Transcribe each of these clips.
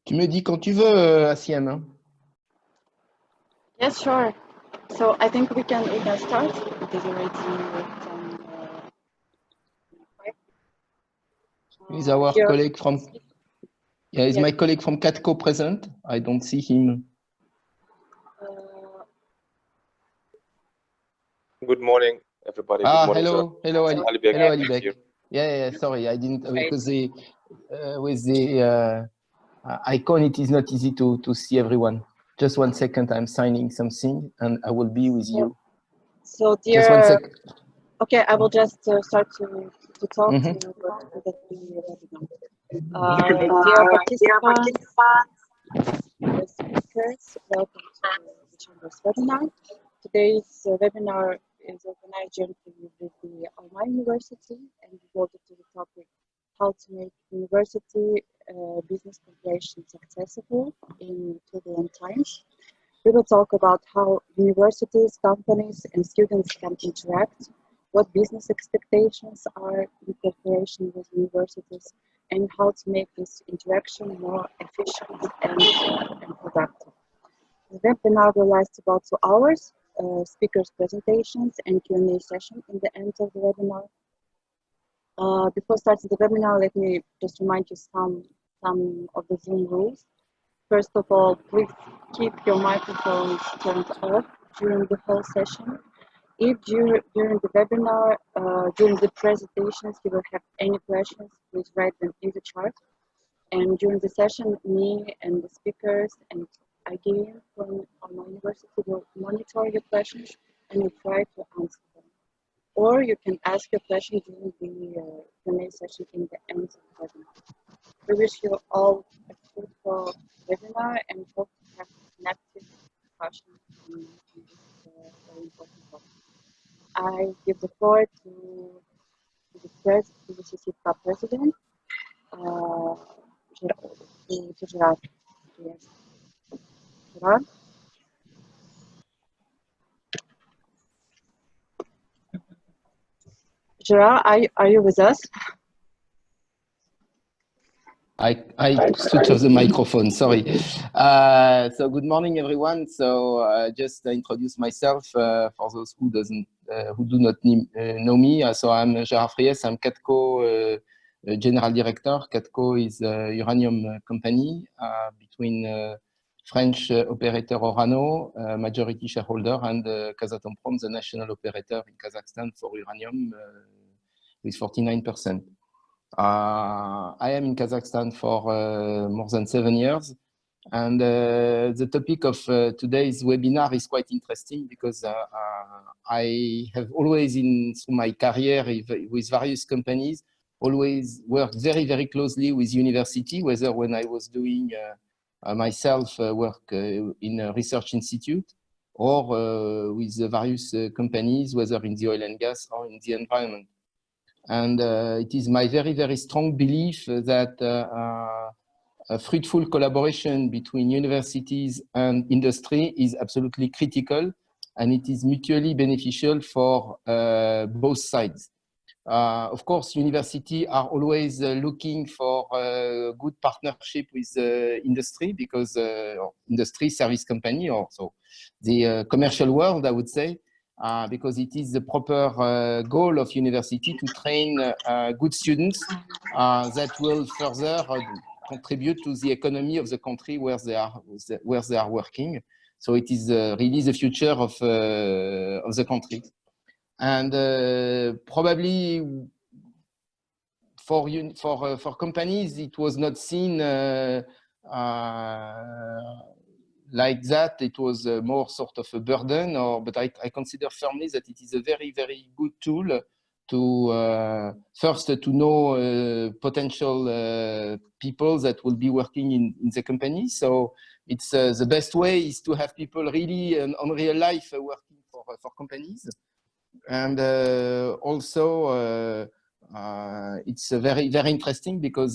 Tu me dis quand tu veux, Assiem, hein? Yes, sure. So I think we can start. It is already 10. Is our colleague from? Yeah, is my colleague from Catco present? I don't see him. Good morning, everybody. Ah, Good morning, hello, Ali. Alibek. Hello, Alibek. Yeah. Sorry, I didn't because with the icon, it is not easy to see everyone. Just 1 second, I'm signing something, and I will be with you. So, dear. Just 1 second. Okay, I will just start to talk to the webinar. Dear participants, speakers, welcome to the Chamber's webinar. Today's webinar is organized jointly with the Alma University and devoted to the topic how to make university business operations accessible in turbulent times. We will talk about how universities, companies, and students can interact, what business expectations are in cooperation with universities, and how to make this interaction more efficient and productive. The webinar will last about 2 hours, speakers' presentations and Q&A session in the end of the webinar. Before starting the webinar, let me just remind you some of the Zoom rules. First of all, please keep your microphones turned off during the whole session. If during the webinar, during the presentations, you will have any questions, please write them in the chat. And during the session, me and the speakers and again from my university will monitor your questions and will try to answer them. Or you can ask your question during the Q&A session in the end of the webinar. We wish you all a fruitful webinar and hope to have an active discussion on this very important topic. I give the floor to the CCPA president, to Gerard. Yes. Gerard? Gerard, are you with us? I switch off the microphone, sorry. So good morning, everyone. So just introduce myself for those who do not know me. So I'm Gérard Friès, I'm Catco General Director. Catco is a uranium company between French operator Orano, majority shareholder, and Kazatomprom, the national operator in Kazakhstan for uranium with 49%. I am in Kazakhstan for more than 7 years, and the topic of today's webinar is quite interesting because I have always, through my career with various companies, always worked very, very closely with university, whether when I was doing myself work in a research institute or with various companies, whether in the oil and gas or in the environment. And it is my very, very strong belief that a fruitful collaboration between universities and industry is absolutely critical, and it is mutually beneficial for both sides. Of course, universities are always looking for good partnership with industry because industry, service company, or so the commercial world, I would say, because it is the proper goal of university to train good students that will further contribute to the economy of the country where they are working. So it is really the future of the country. And probably for companies, it was not seen like that. It was more sort of a burden, but I consider firmly that it is a very, very good tool to first to know potential people that will be working in the company. So it's the best way is to have people really on real life working for companies. And also it's very, very interesting because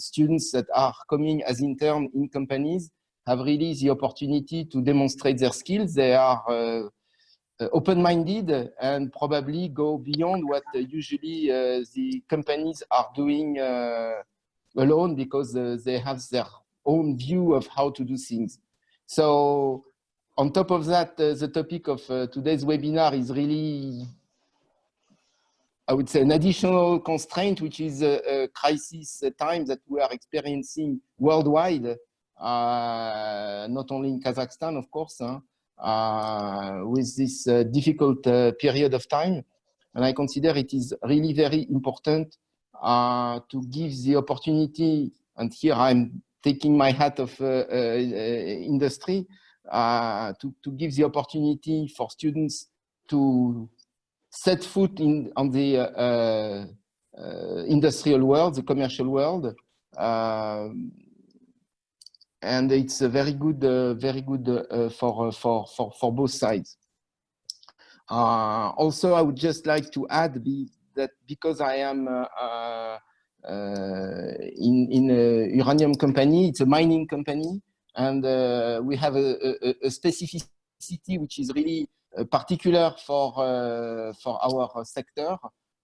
students that are coming as interns in companies have really the opportunity to demonstrate their skills. They are open-minded and probably go beyond what usually the companies are doing alone because they have their own view of how to do things. So on top of that, the topic of today's webinar is really, I would say, an additional constraint, which is a crisis time that we are experiencing worldwide, not only in Kazakhstan, of course, with this difficult period of time. And I consider it is really very important to give the opportunity, and here I'm taking my hat of industry, to give the opportunity for students to set foot on the industrial world, the commercial world, and it's a very good for both sides. Also, I would just like to add that because I am in a uranium company, it's a mining company, and we have a specificity which is really particular for our sector,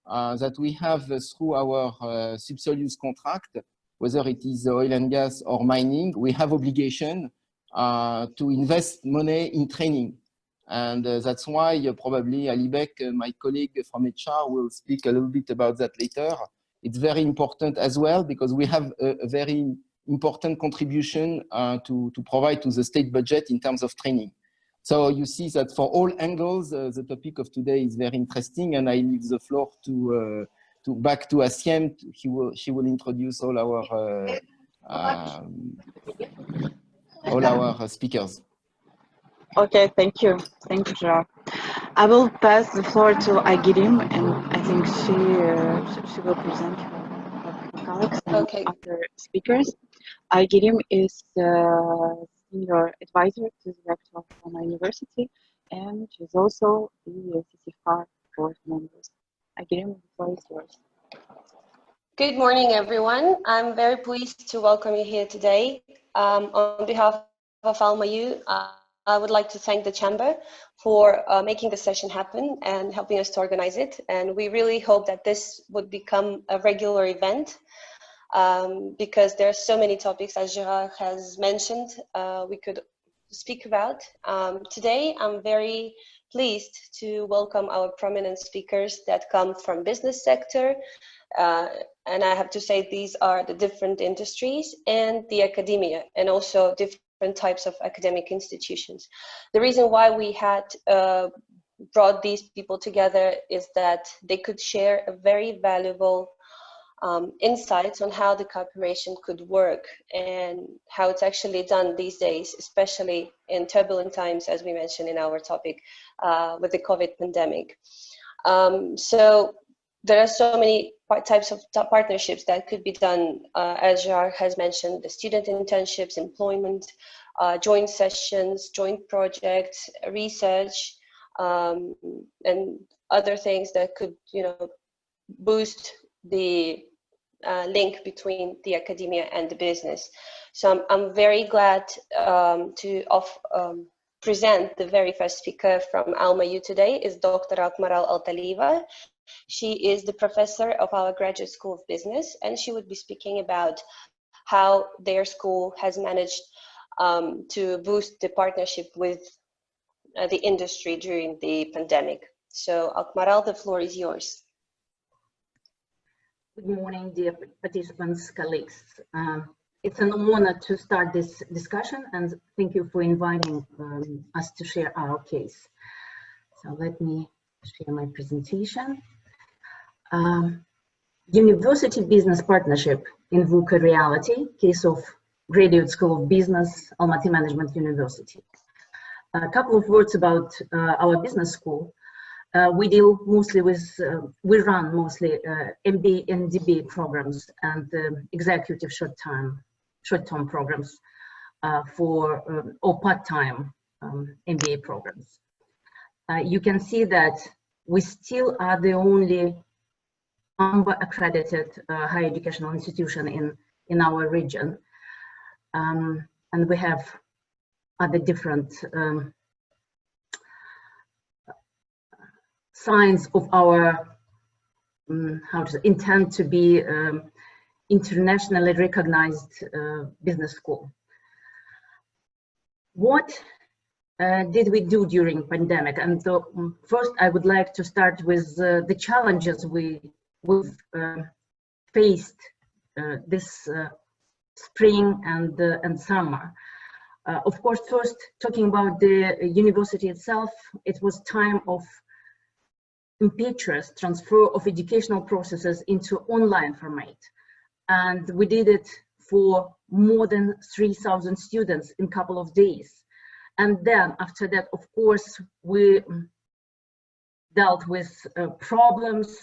that we have through our subsoil contract, whether it is oil and gas or mining, we have obligation to invest money in training. And that's why probably Alibek, my colleague from HR, will speak a little bit about that later. It's very important as well, because we have a very important contribution to provide to the state budget in terms of training. So you see that for all angles, the topic of today is very interesting, and I leave the floor back to Asiem. She will introduce all our speakers. Okay, thank you, Gerard. I will pass the floor to Aygirim, and I think she will present her colleagues and other speakers. Aygirim is senior advisor to the rector of my university, and she's also the CCFR board member. Aygirim, the floor is yours. Good morning, everyone. I'm very pleased to welcome you here today. On behalf of AlmaU, I would like to thank the Chamber for making the session happen and helping us to organize it. And we really hope that this would become a regular event, because there are so many topics, as Gerard has mentioned, we could speak about. Today, I'm very pleased to welcome our prominent speakers that come from business sector. And I have to say, these are the different industries and the academia, and also different types of academic institutions. The reason why we had brought these people together is that they could share a very valuable insights on how the cooperation could work and how it's actually done these days, especially in turbulent times, as we mentioned in our topic, with the COVID pandemic. So there are so many types of partnerships that could be done, as Gerard has mentioned, the student internships, employment, joint sessions, joint projects, research, and other things that could, boost the link between the academia and the business. So I'm very glad to present the very first speaker from AlmaU today is Dr. Akmaral Altalieva. She is the professor of our graduate school of business, and she would be speaking about how their school has managed to boost the partnership with the industry during the pandemic. So Akmaral, the floor is yours. Good morning, dear participants, colleagues. It's an honor to start this discussion, and thank you for inviting us to share our case. So let me share my presentation. University Business Partnership in VUCA reality, case of Graduate School of Business, Almaty Management University. A couple of words about our business school. We deal mostly with, we run mostly MBA and DBA programs and executive short-term programs or part-time MBA programs. You can see that we still are the only AMBA accredited higher educational institution in our region. And we have other different signs of our intent to be internationally recognized business school. What did we do during pandemic? And so first I would like to start with the challenges we've faced this spring and summer. Of course, first talking about the university itself, it was time of impetuous transfer of educational processes into online format. And we did it for more than 3,000 students in a couple of days. And then after that, of course, we dealt with problems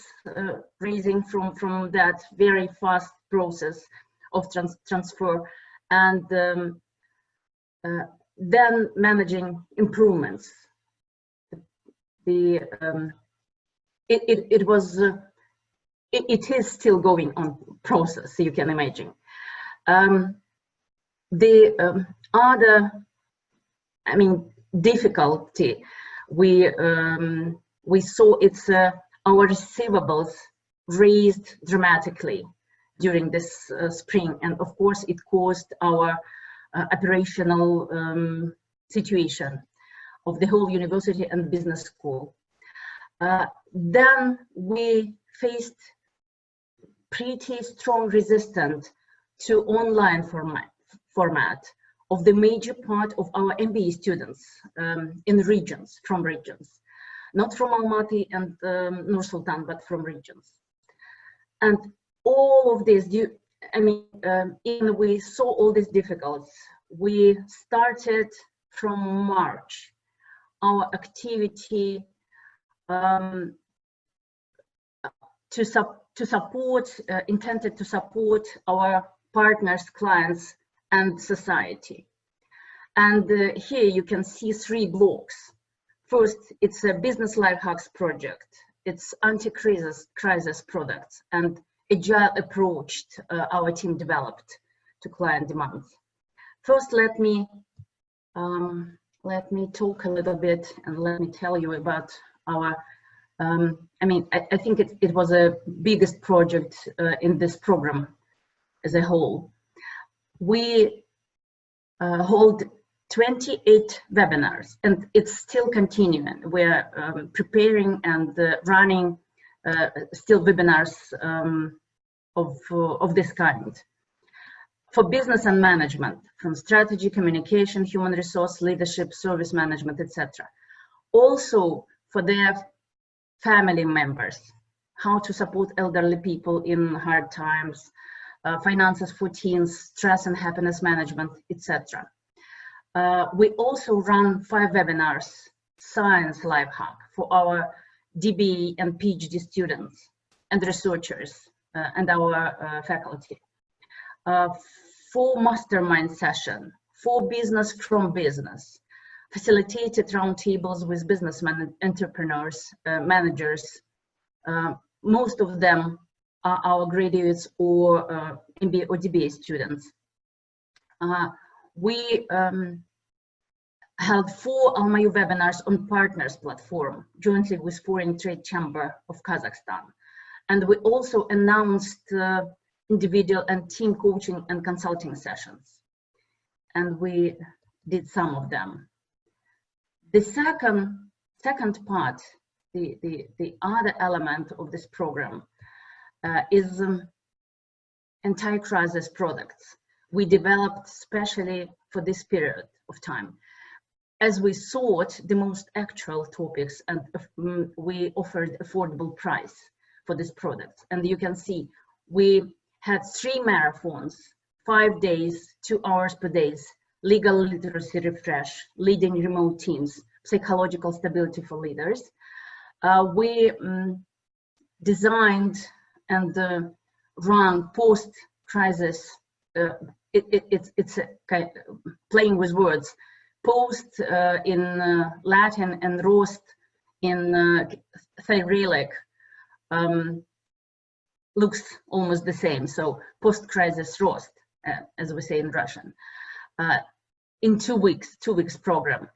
raising from that very fast process of transfer, and then managing improvements. It is still going on process, you can imagine. The other, difficulty we saw, it's our receivables raised dramatically during this spring, and of course it caused our operational situation of the whole university and business school. Then we faced pretty strong resistance to online format of the major part of our MBA students in regions, not from Almaty and Nur Sultan, but from regions. And all of this, even we saw all these difficulties, we started from March our activity intended to support our partners, clients, and society. And here you can see 3 blocks. First, it's a business life hacks project. It's anti-crisis products and agile approach our team developed to client demands. First, let me talk a little bit and let me tell you about our. I think it was a biggest project in this program as a whole. We hold 28 webinars, and it's still continuing. We're preparing and running still webinars of this kind for business and management, from strategy, communication, human resource, leadership, service management, etc. Also for their family members, how to support elderly people in hard times, finances for teens, stress and happiness management, etc. We also run 5 webinars, science life hack, for our DBA and PhD students and researchers and our faculty. 4 mastermind sessions, 4 business from business, facilitated roundtables with businessmen, entrepreneurs, managers. Most of them are our graduates or MBA or DBA students. We held 4 Almaty webinars on Partners platform, jointly with Foreign Trade Chamber of Kazakhstan. And we also announced individual and team coaching and consulting sessions. And we did some of them. The second part, the other element of this program is anti-crisis products. We developed specially for this period of time, as we sought the most actual topics, and we offered affordable price for this product. And you can see we had 3 marathons, 5 days, 2 hours per day, legal literacy refresh, leading remote teams, psychological stability for leaders. We designed and run post-crisis, it's a kind of playing with words, post in Latin and roast in Cyrillic looks almost the same. So post-crisis roast, as we say in Russian, in 2 weeks program.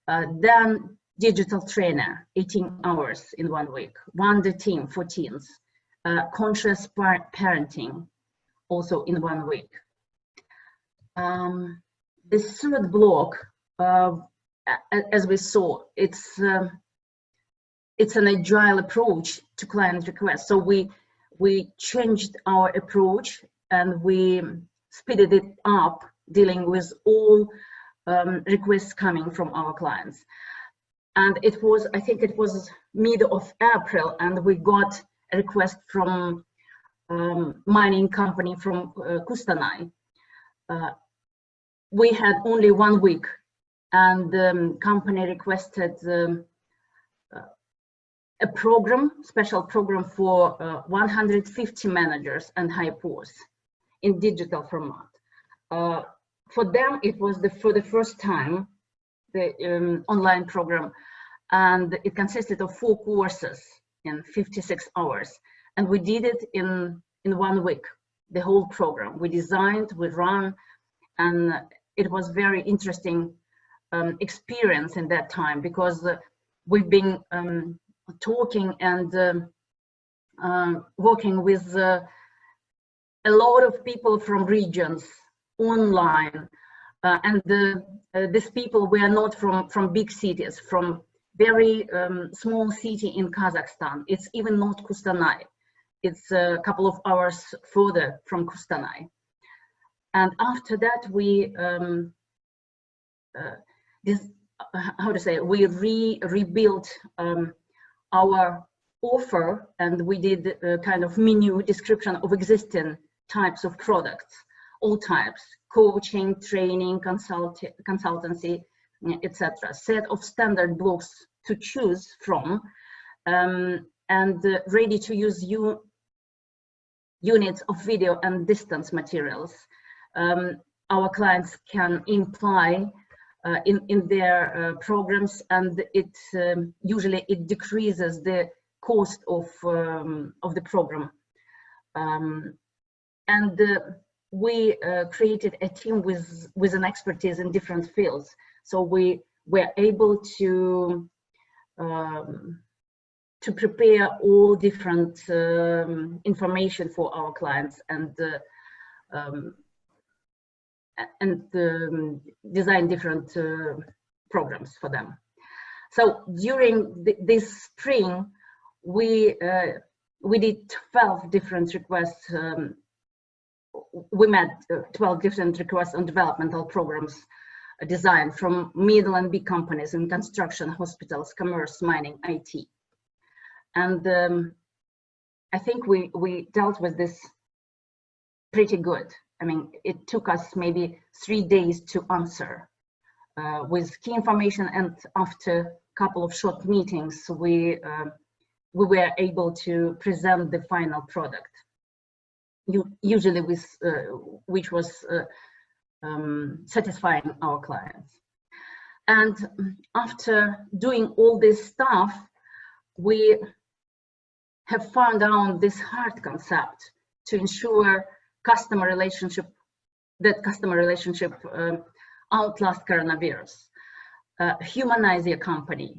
Then digital trainer, 18 hours in 1 week. Wonder team for teens. Conscious parenting, also in 1 week. The third block as we saw, it's an agile approach to client requests. So we changed our approach and we speeded it up, dealing with all requests coming from our clients. And it was, I think it was mid of April, and we got a request from mining company from Kustanai. We had only 1 week, and the company requested a program, special program for 150 managers and hypos in digital format. For them, it was for the first time, the online program, and it consisted of 4 courses in 56 hours. And we did it in 1 week, the whole program. We designed, we ran, and it was very interesting experience in that time, because we've been talking and working with a lot of people from regions online, and these people were not from big cities, from very small city in Kazakhstan. It's even not Kustanai. It's a couple of hours further from Kustanai. And after that, we rebuilt our offer, and we did a kind of menu description of existing types of products, all types: coaching, training, consultancy, etc. Set of standard blocks to choose from, and ready to use units of video and distance materials. Our clients can imply in their programs, and it usually it decreases the cost of the program. We created a team with an expertise in different fields, so we were able to prepare all different information for our clients and design different programs for them. So during this spring, we did 12 different requests. We met 12 different requests on developmental programs designed from middle and big companies in construction, hospitals, commerce, mining, IT. And I think we dealt with this pretty good. I mean, it took us maybe 3 days to answer with key information, and after a couple of short meetings, we were able to present the final product, usually with which was satisfying our clients. And after doing all this stuff, we have found out this hard concept to ensure customer relationship outlast coronavirus. Humanize your company.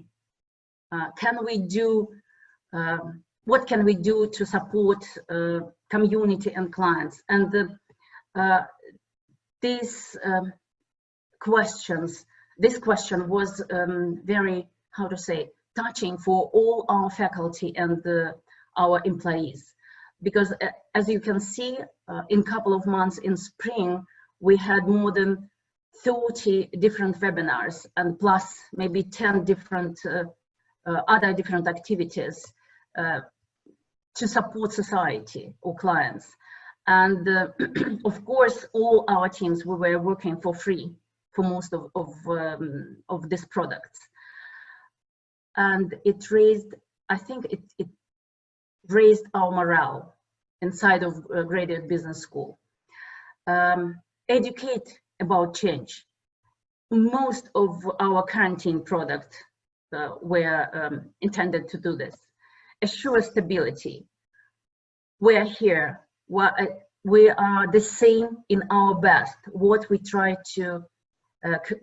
What can we do to support community and clients? And this question was very, touching for all our faculty and our employees, because as you can see, in a couple of months in spring, we had more than 30 different webinars, and plus maybe 10 different other different activities to support society or clients. And of course, all our teams, we were working for free for most of these products. And it raised, I think it raised our morale inside of Graduate Business School. Educate about change. Most of our quarantine products were intended to do this. Assure stability. We're here. We are the same in our best. What we try to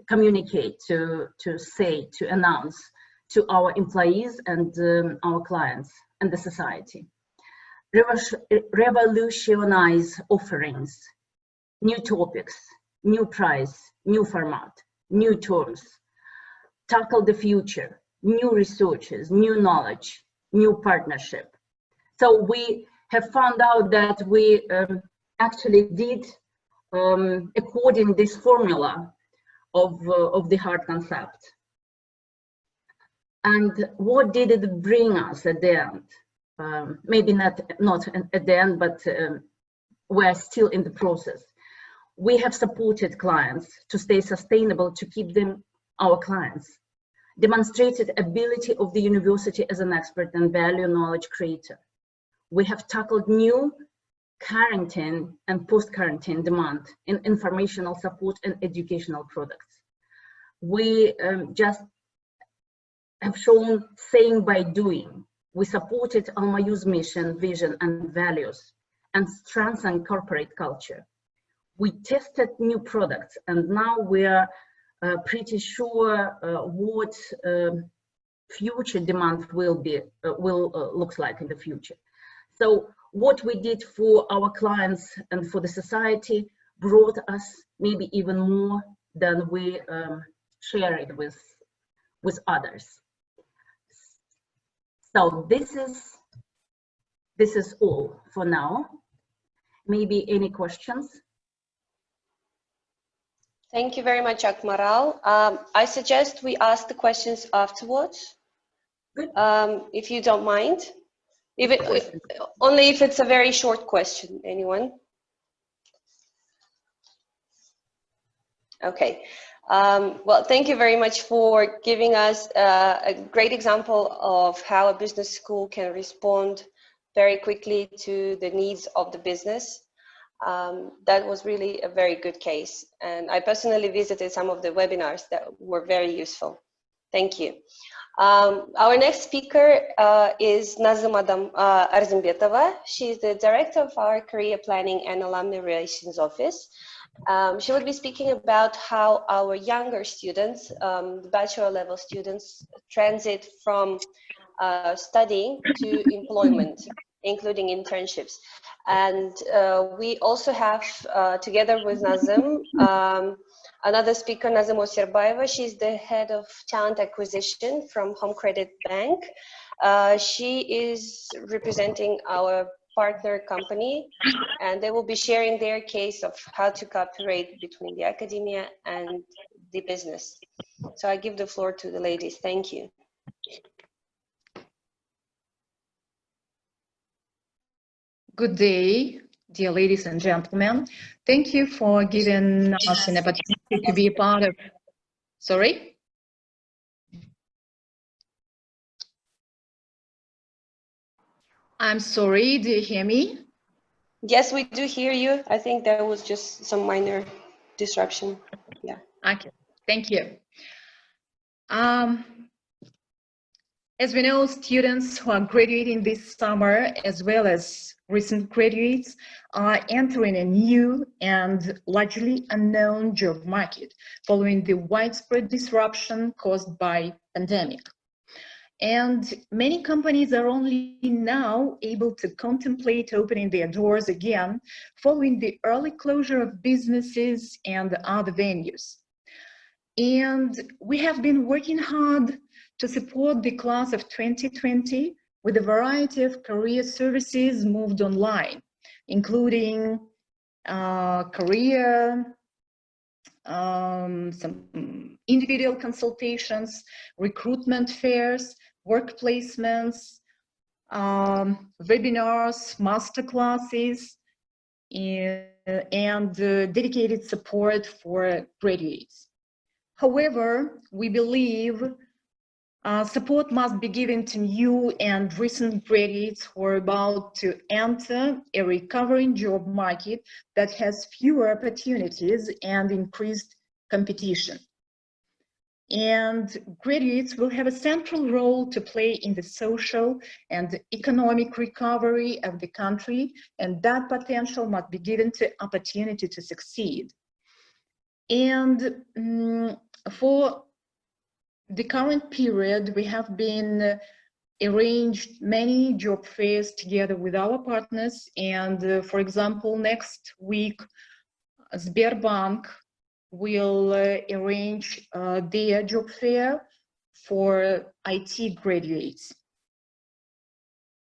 communicate, to say, to announce to our employees and our clients and the society. Revolutionize offerings, new topics, new price, new format, new terms, tackle the future, new researches, new knowledge, new partnership. So we have found out that we actually did according this formula of the hard concept. And what did it bring us at the end? Maybe not at the end, but we're still in the process. We have supported clients to stay sustainable, to keep them our clients, demonstrated ability of the university as an expert and value knowledge creator. We have tackled new quarantine and post-quarantine demand in informational support and educational products. We just have shown saying by doing. We supported Almayu's mission, vision, and values, and strengthened corporate culture. We tested new products, and now we are pretty sure what future demand will looks like in the future. So what we did for our clients and for the society brought us maybe even more than we shared with others. So this is all for now. Maybe any questions? Thank you very much, Akmaral. I suggest we ask the questions afterwards, if you don't mind. Only if it's a very short question. Anyone? Okay. Well, thank you very much for giving us a great example of how a business school can respond very quickly to the needs of the business. That was really a very good case. And I personally visited some of the webinars that were very useful. Thank you. Our next speaker is Nazım Arzimbetova. She's the director of our Career Planning and Alumni Relations Office. She will be speaking about how our younger students, the bachelor level students, transit from studying to employment, including internships. And we also have, together with Nazım, another speaker, Nazım Osirbayeva. She's the head of talent acquisition from Home Credit Bank. She is representing our partner company, and they will be sharing their case of how to cooperate between the academia and the business. So I give the floor to the ladies. Thank you. Good day, dear ladies and gentlemen. Thank you for giving us an opportunity to be a part of, sorry? I'm sorry, do you hear me? Yes, we do hear you. I think there was just some minor disruption. Yeah. Okay, thank you. As we know, students who are graduating this summer, as well as recent graduates, are entering a new and largely unknown job market following the widespread disruption caused by pandemic. And many companies are only now able to contemplate opening their doors again following the early closure of businesses and other venues. And we have been working hard to support the class of 2020 with a variety of career services moved online, including career, some individual consultations, recruitment fairs, work placements, webinars, master classes, and dedicated support for graduates. However, we believe support must be given to new and recent graduates who are about to enter a recovering job market that has fewer opportunities and increased competition. And graduates will have a central role to play in the social and economic recovery of the country, and that potential must be given to opportunity to succeed. And for the current period, we have been arranged many job fairs together with our partners. And for example, next week, Sberbank will arrange their job fair for IT graduates.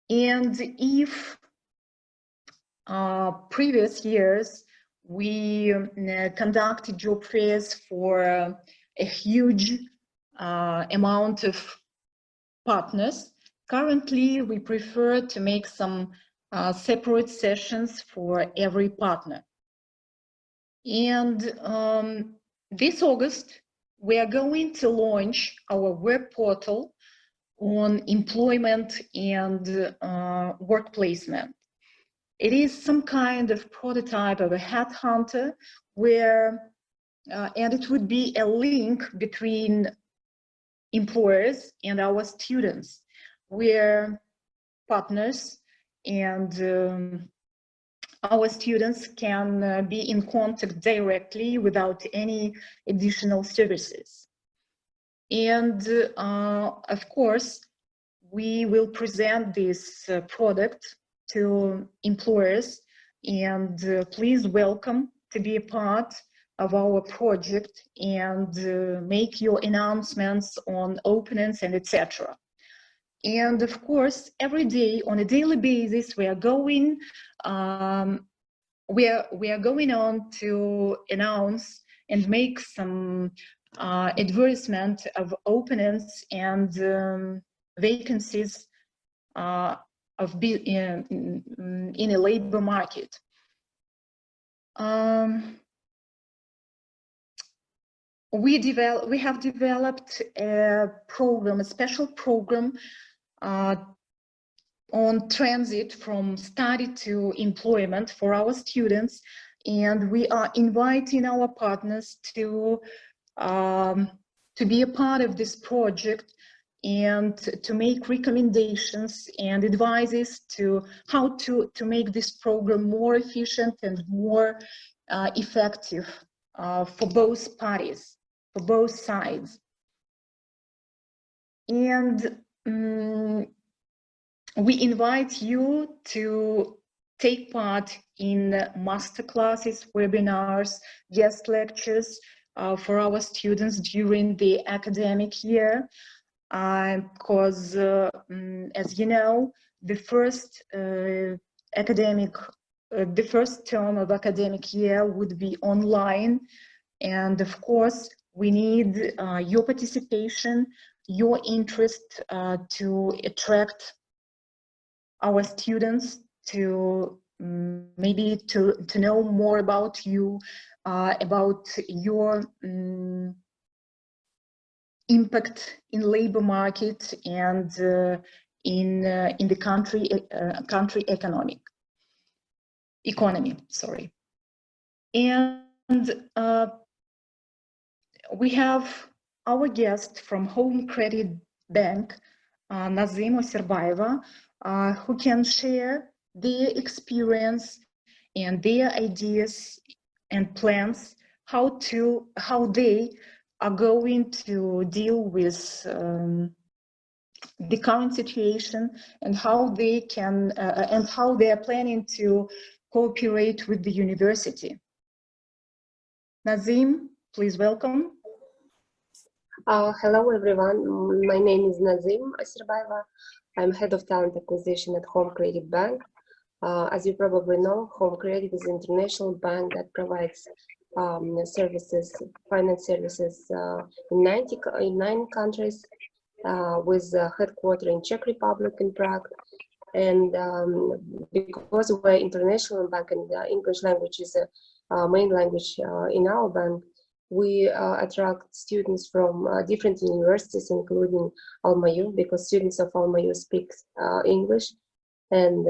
And if previous years we conducted job fairs for a huge amount of partners, currently we prefer to make some separate sessions for every partner. And this August, we are going to launch our web portal on employment and work placement. It is some kind of prototype of a headhunter where, and it would be a link between employers and our students, where partners and our students can be in contact directly without any additional services. And of course, we will present this product to employers, and please welcome to be a part of our project and make your announcements on openings and etc. And of course, every day on a daily basis, we are going on to announce and make some advertisement of openings and vacancies in a labor market. We have developed a program, a special program on transit from study to employment for our students, and we are inviting our partners to be a part of this project and to make recommendations and advices to how to make this program more efficient and more effective for both parties, for both sides. And we invite you to take part in masterclasses, webinars, guest lectures for our students during the academic year. Because, as you know, the first term of academic year would be online, and of course we need your participation, your interest to attract our students to maybe to know more about you, about your impact in labor market and in the country economy. Sorry, and we have our guest from Home Credit Bank, Nazim Osirbayeva, who can share their experience and their ideas and plans how they are going to deal with the current situation and how they can and how they are planning to cooperate with the university. Nazim, please welcome. Hello everyone, my name is Nazim Osirbayeva. I'm head of talent acquisition at Home Credit Bank. As you probably know, Home Credit is an international bank that provides services, finance services in 9 countries, with headquarters in Czech Republic and Prague. And because we're international bank and the English language is a main language in our bank, we attract students from different universities, including Almayu, because students of Almayu speak English. And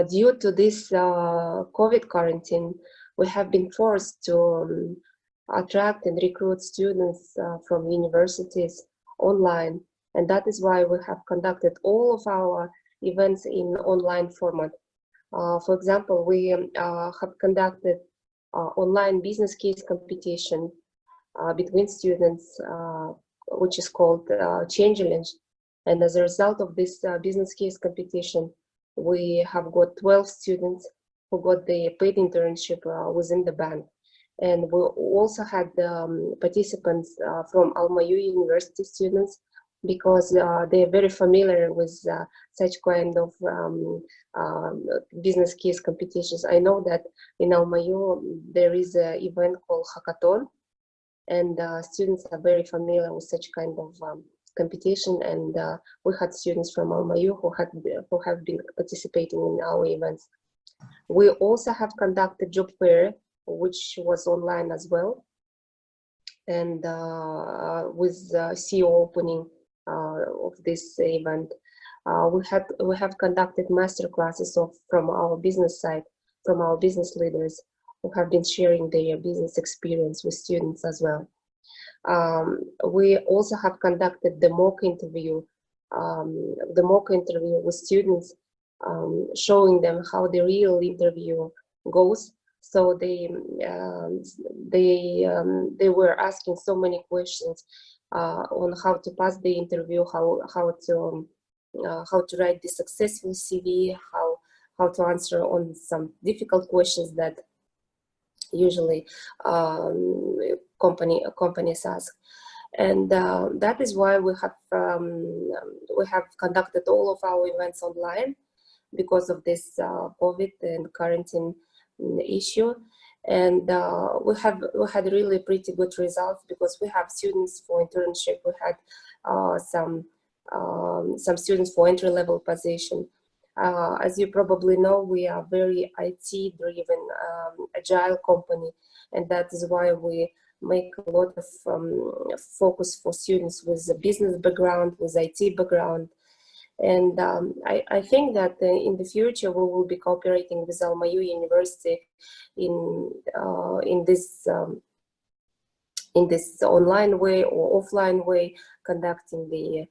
due to this COVID quarantine, we have been forced to attract and recruit students from universities online. And that is why we have conducted all of our events in online format. For example, we have conducted online business case competition between students, which is called Challenge. And as a result of this business case competition, we have got 12 students who got the paid internship within the bank. And we also had participants from Almayu University students, because they're very familiar with such kind of business case competitions. I know that in Almayu there is an event called Hackathon, and students are very familiar with such kind of competition. And we had students from Almayu who have been participating in our events. We also have conducted job fair, which was online as well, and with CEO opening of this event. We have conducted master classes from our business side, from our business leaders who have been sharing their business experience with students as well. We also have conducted the mock interview with students, showing them how the real interview goes. So they were asking so many questions on how to pass the interview, how to write the successful CV, how to answer on some difficult questions that usually companies ask. And that is why we have conducted all of our events online, because of this COVID and quarantine issue. And we had really pretty good results, because we have students for internship. We had some students for entry-level position. As you probably know, we are very IT-driven, agile company, and that is why we make a lot of focus for students with a business background, with IT background. And I think that in the future we will be cooperating with Almayu University in this online way or offline way, conducting the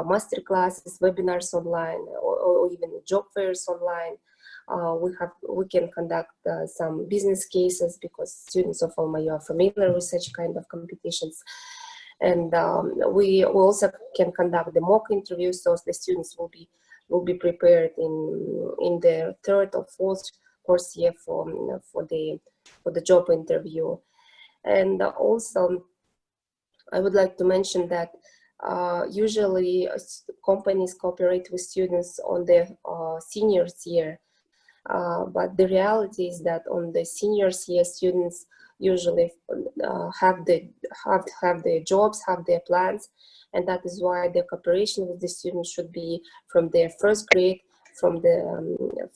master classes, webinars online, or even job fairs online. We can conduct some business cases, because students of Almayu are familiar with such kind of competitions. And we also can conduct the mock interviews, so the students will be prepared in their third or fourth course year for the job interview. And also, I would like to mention that usually companies cooperate with students on their seniors year, but the reality is that on the seniors year, students usually have their jobs, have their plans, and that is why the cooperation with the students should be from their first grade, from the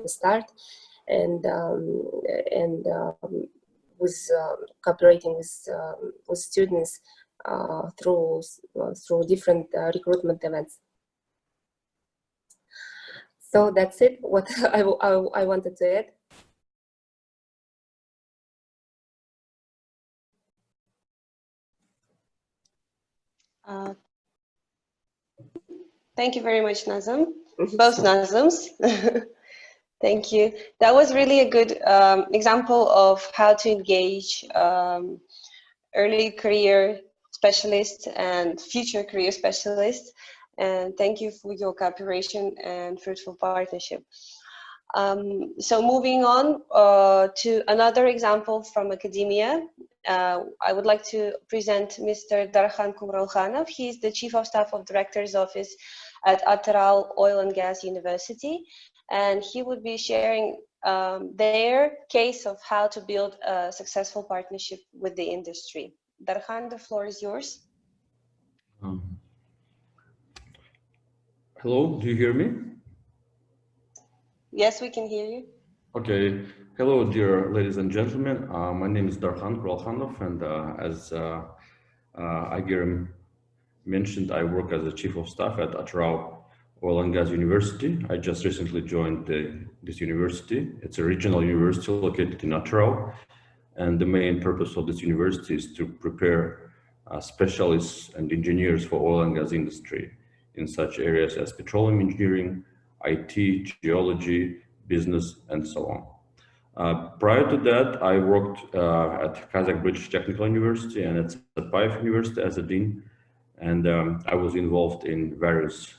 start, and with cooperating with students through different recruitment events. So that's it. What I wanted to add. Thank you very much, Nazım. Both Nazıms. Thank you. That was really a good example of how to engage early career specialists and future career specialists. And thank you for your cooperation and fruitful partnership. So moving on to another example from academia, I would like to present Mr. Darhan Kumralkhanov. He is the Chief of Staff of Director's Office at Atral Oil and Gas University, and he would be sharing their case of how to build a successful partnership with the industry. Darhan, the floor is yours. Hello, do you hear me? Yes, we can hear you. Okay. Hello, dear ladies and gentlemen. My name is Darhan Kumralkhanov, and as Aigerim mentioned, I work as a Chief of Staff at Atral Oil and Gas University. I just recently joined this university. It's a regional university located in Atral, and the main purpose of this university is to prepare specialists and engineers for oil and gas industry in such areas as petroleum engineering, IT, geology, business, and so on. Prior to that, I worked at Kazakh British Technical University and at Satpayev University as a dean, and I was involved in various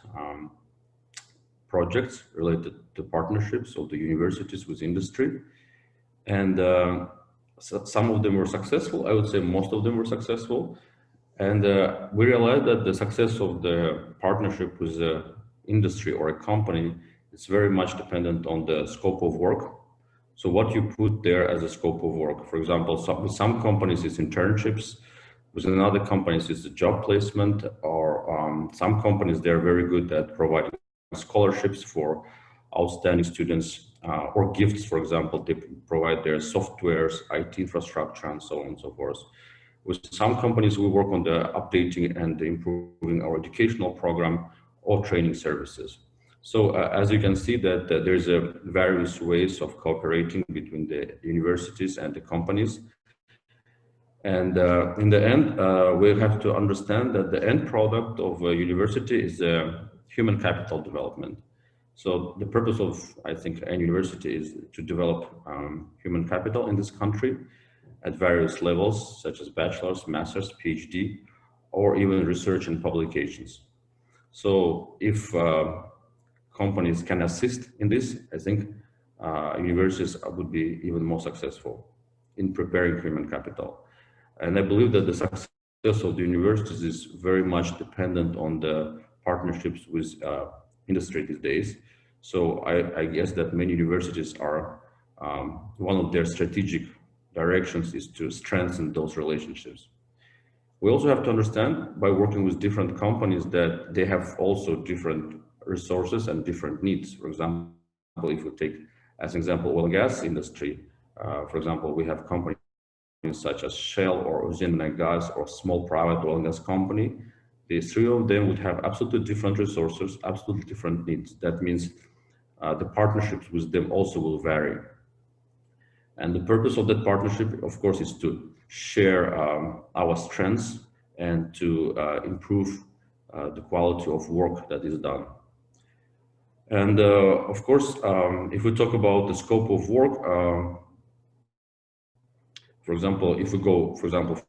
projects related to partnerships of the universities with industry. And so some of them were successful. I would say most of them were successful. And we realized that the success of the partnership with the industry or a company is very much dependent on the scope of work. So what you put there as a scope of work. For example, with some companies it's internships, with another companies it's a job placement, or some companies they're very good at providing scholarships for outstanding students, or gifts. For example, they provide their softwares, IT infrastructure, and so on and so forth. With some companies, we work on the updating and improving our educational program or training services. So as you can see that there's a various ways of cooperating between the universities and the companies. And in the end, we have to understand that the end product of a university is human capital development. So the purpose of, I think, a university is to develop human capital in this country at various levels, such as bachelor's, master's, PhD, or even research and publications. So if companies can assist in this, I think universities would be even more successful in preparing human capital. And I believe that the success of the universities is very much dependent on the partnerships with industry these days. So I guess that many universities are, one of their strategic directions is to strengthen those relationships. We also have to understand by working with different companies that they have also different resources and different needs. For example, if we take as an example oil and gas industry, for example, we have companies such as Shell or Gas or small private oil and gas company. The three of them would have absolutely different resources, absolutely different needs. That means the partnerships with them also will vary. And the purpose of that partnership, of course, is to share our strengths and to improve the quality of work that is done. And of course, if we talk about the scope of work, for example, if we go, for example,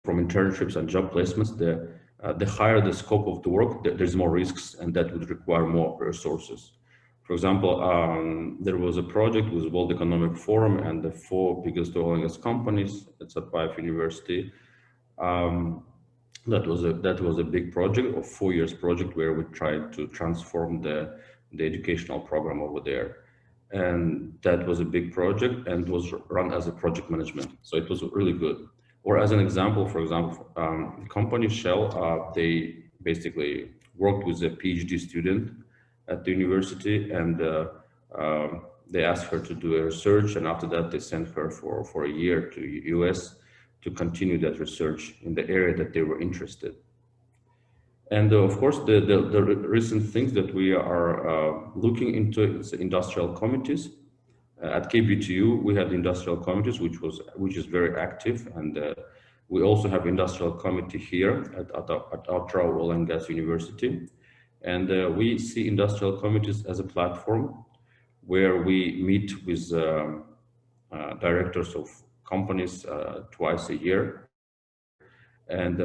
from internships and job placements, the higher the scope of the work, there's more risks, and that would require more resources. For example, there was a project with World Economic Forum and the 4 biggest oil and gas companies at Sapaev University. That was a big project, a 4 years project, where we tried to transform the educational program over there. And that was a big project and was run as a project management. So it was really good. Or as an example, for example, the company Shell, they basically worked with a PhD student at the university, and they asked her to do a research, and after that they sent her for a year to US to continue that research in the area that they were interested. And of course, the recent things that we are looking into is industrial committees. At KBTU, we have the industrial committees, which is very active, and we also have industrial committee here at Atrau Oil and Gas University. And we see industrial committees as a platform where we meet with directors of companies twice a year. And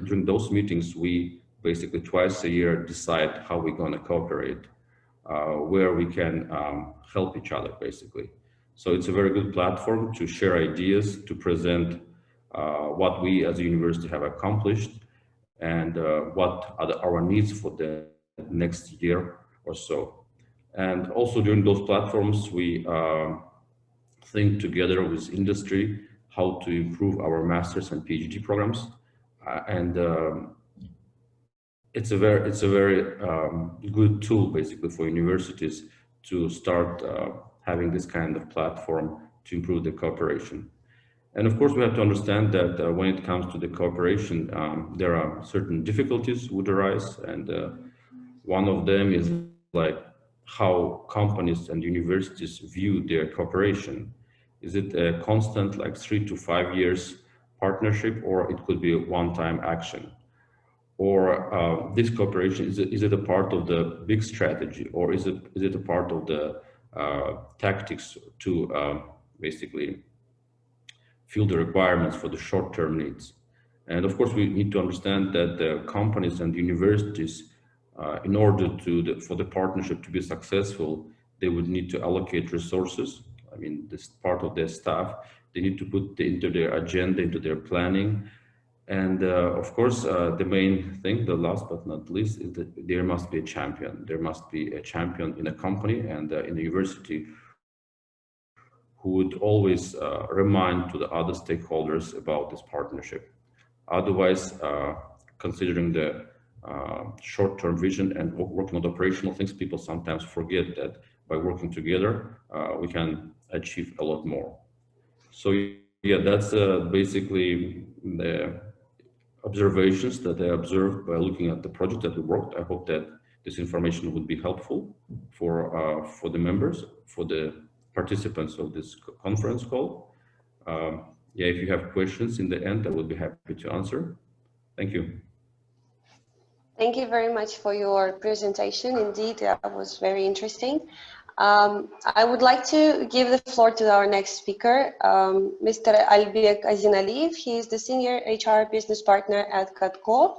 during those meetings, we basically twice a year decide how we're going to cooperate, where we can help each other, basically. So it's a very good platform to share ideas, to present what we as a university have accomplished, and what are our needs for the next year or so. And also during those platforms, we think together with industry how to improve our master's and PhD programs. It's a very good tool, basically, for universities to start having this kind of platform to improve the cooperation. And of course, we have to understand that when it comes to the cooperation, there are certain difficulties would arise, and one of them is like how companies and universities view their cooperation. Is it a constant, like 3 to 5 years partnership, or it could be a one-time action? Or this cooperation, is it a part of the big strategy, or is it a part of the tactics to basically fill the requirements for the short-term needs? And of course, we need to understand that the companies and universities, in order for the partnership to be successful, they would need to allocate resources I mean, this part of their staff, they need to put into their agenda, into their planning. And of course, the main thing, the last but not least, is that there must be a champion. There must be a champion in a company and in a university who would always remind to the other stakeholders about this partnership. Otherwise, considering the short-term vision and working on the operational things, people sometimes forget that by working together, we can achieve a lot more. So yeah, that's basically the observations that I observed by looking at the project that we worked. I hope that this information would be helpful for the members, for the participants of this conference call. Yeah, if you have questions in the end, I would be happy to answer. Thank you. Thank you very much for your presentation. Indeed, that was very interesting. I would like to give the floor to our next speaker, Mr. Albek Azinaliyev. He is the Senior HR Business Partner at Katko,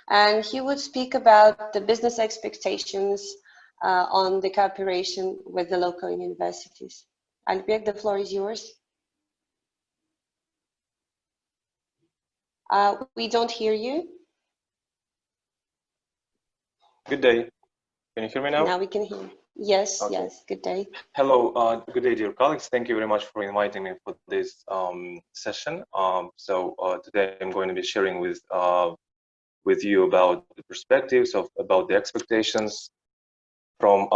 and he would speak about the business expectations on the cooperation with the local universities. Albek, the floor is yours. We don't hear you. Good day. Can you hear me now? Now we can hear you. Yes, Okay. yes. Good day. Hello, good day, dear colleagues. Thank you very much for inviting me for this session. Today I'm going to be sharing with you about the perspectives about the expectations from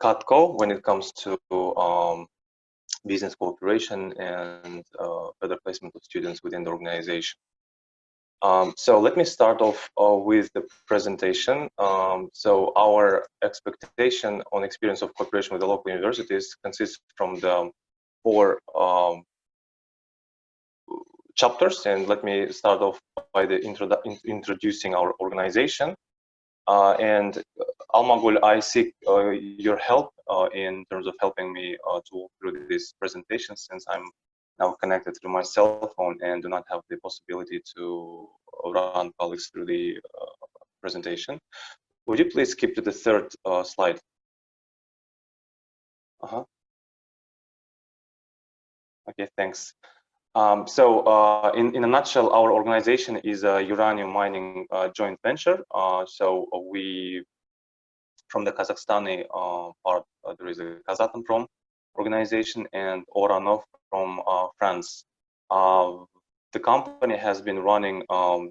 Katko when it comes to business cooperation and better placement of students within the organization. So let me start off with the presentation. So our expectation on experience of cooperation with the local universities consists from the 4 chapters, and let me start off by the introducing our organization. And Almagul, I seek your help in terms of helping me to walk through this presentation, since I'm now connected through my cell phone and do not have the possibility to run colleagues through the presentation. Would you please skip to the 3rd slide? Okay, thanks. In a nutshell, our organization is a uranium mining joint venture. We, from the Kazakhstani part, there is a Kazatomprom organization and Oranov from France. The company has been running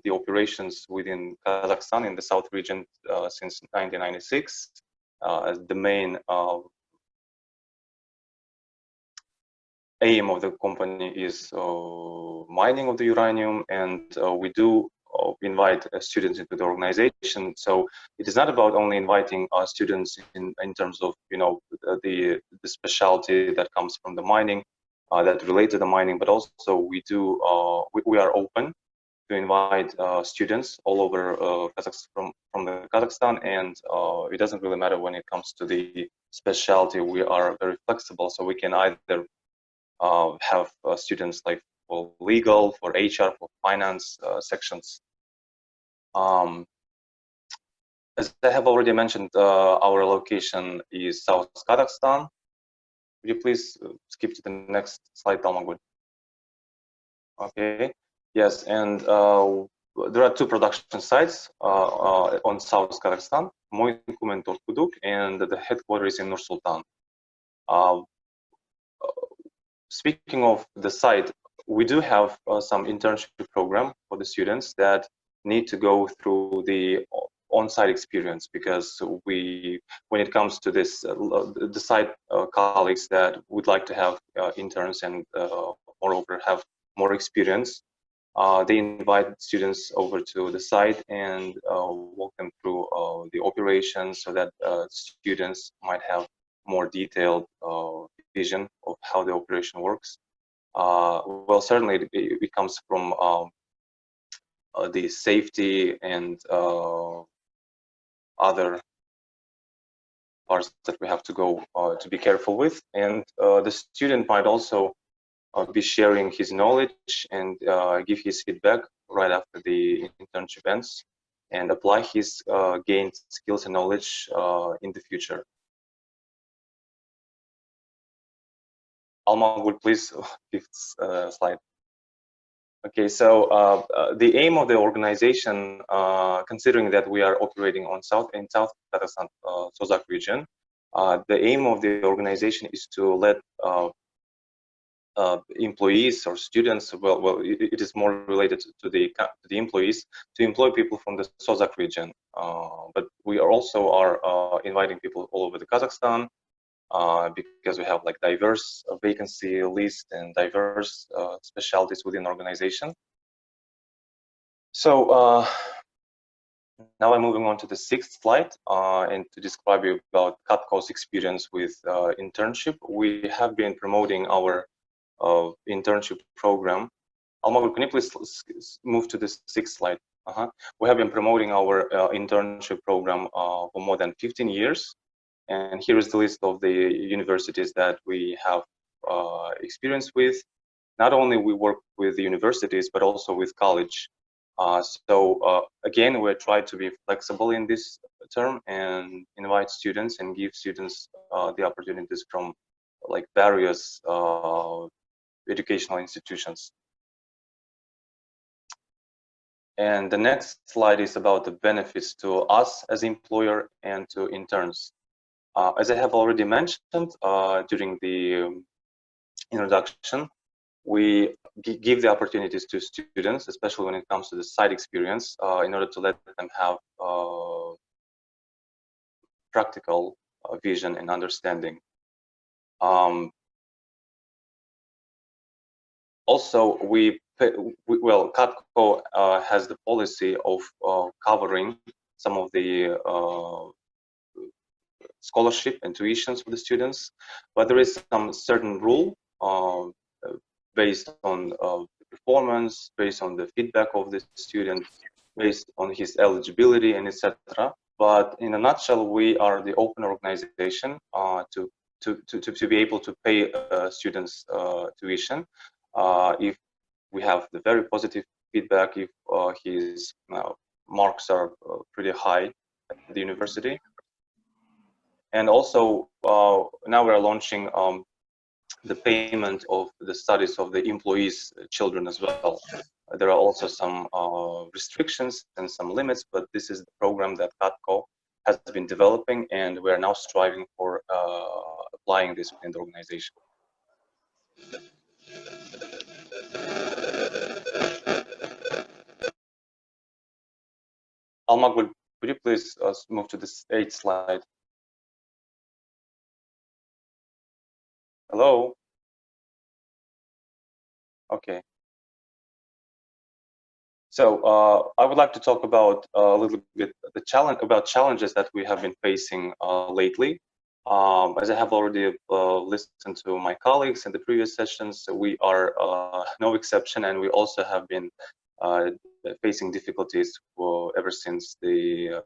the operations within Kazakhstan in the South region since 1996. The main aim of the company is mining of the uranium, and we do invite students into the organization. So it is not about only inviting students in terms of, you know, the specialty that comes from the mining, that relate to the mining, but also we do we are open to invite students all over Kazakhstan, from the Kazakhstan, and it doesn't really matter when it comes to the specialty. We are very flexible, so we can either have students like for legal, for HR, for finance sections. As I have already mentioned, our location is South Kazakhstan. Would you please skip to the next slide, Almagul? Okay. Yes, and there are 2 production sites on South Kazakhstan, Moyinkum and Torkuduk, and the headquarters is in Nur-Sultan. Speaking of the site, we do have some internship program for the students that need to go through the on-site experience, because when it comes to this, the site colleagues that would like to have interns and moreover have more experience, they invite students over to the site and walk them through the operations, so that students might have more detailed vision of how the operation works. Well, certainly it comes from the safety and other parts that we have to go to be careful with, and the student might also be sharing his knowledge and give his feedback right after the internship ends, and apply his gained skills and knowledge in the future. Alma, would please fifth slide. Okay, so the aim of the organization, considering that we are operating in South Kazakhstan, Sozak region, the aim of the organization is to let employees or students, well, it is more related to the employees, to employ people from the Sozak region. But we are also inviting people all over the Kazakhstan, because we have like diverse vacancy list and diverse specialties within the organization. So now I'm moving on to the sixth slide, and to describe you about Katko's experience with internship. We have been promoting our internship program. Alma, can you please move to the sixth slide? We have been promoting our internship program for more than 15 years. And here is the list of the universities that we have experience with. Not only we work with the universities, but also with college. Again, we try to be flexible in this term and invite students and give students the opportunities from like various educational institutions. And the next slide is about the benefits to us as employer and to interns. As I have already mentioned during the introduction, we give the opportunities to students, especially when it comes to the site experience, in order to let them have practical vision and understanding. Also, Katko has the policy of covering some of the scholarship and tuitions for the students, but there is some certain rule based on performance, based on the feedback of the student, based on his eligibility and etc. But in a nutshell, we are the open organization to be able to pay students tuition if we have the very positive feedback, if his marks are pretty high at the university. And also now we are launching the payment of the studies of the employees' children as well. There are also some restrictions and some limits, but this is the program that Katko has been developing, and we are now striving for applying this within the organization. Alma, would you please move to this 8th slide? Hello? Okay. So I would like to talk about a little bit the challenges that we have been facing lately. As I have already listened to my colleagues in the previous sessions, we are no exception, and we also have been facing difficulties ever since the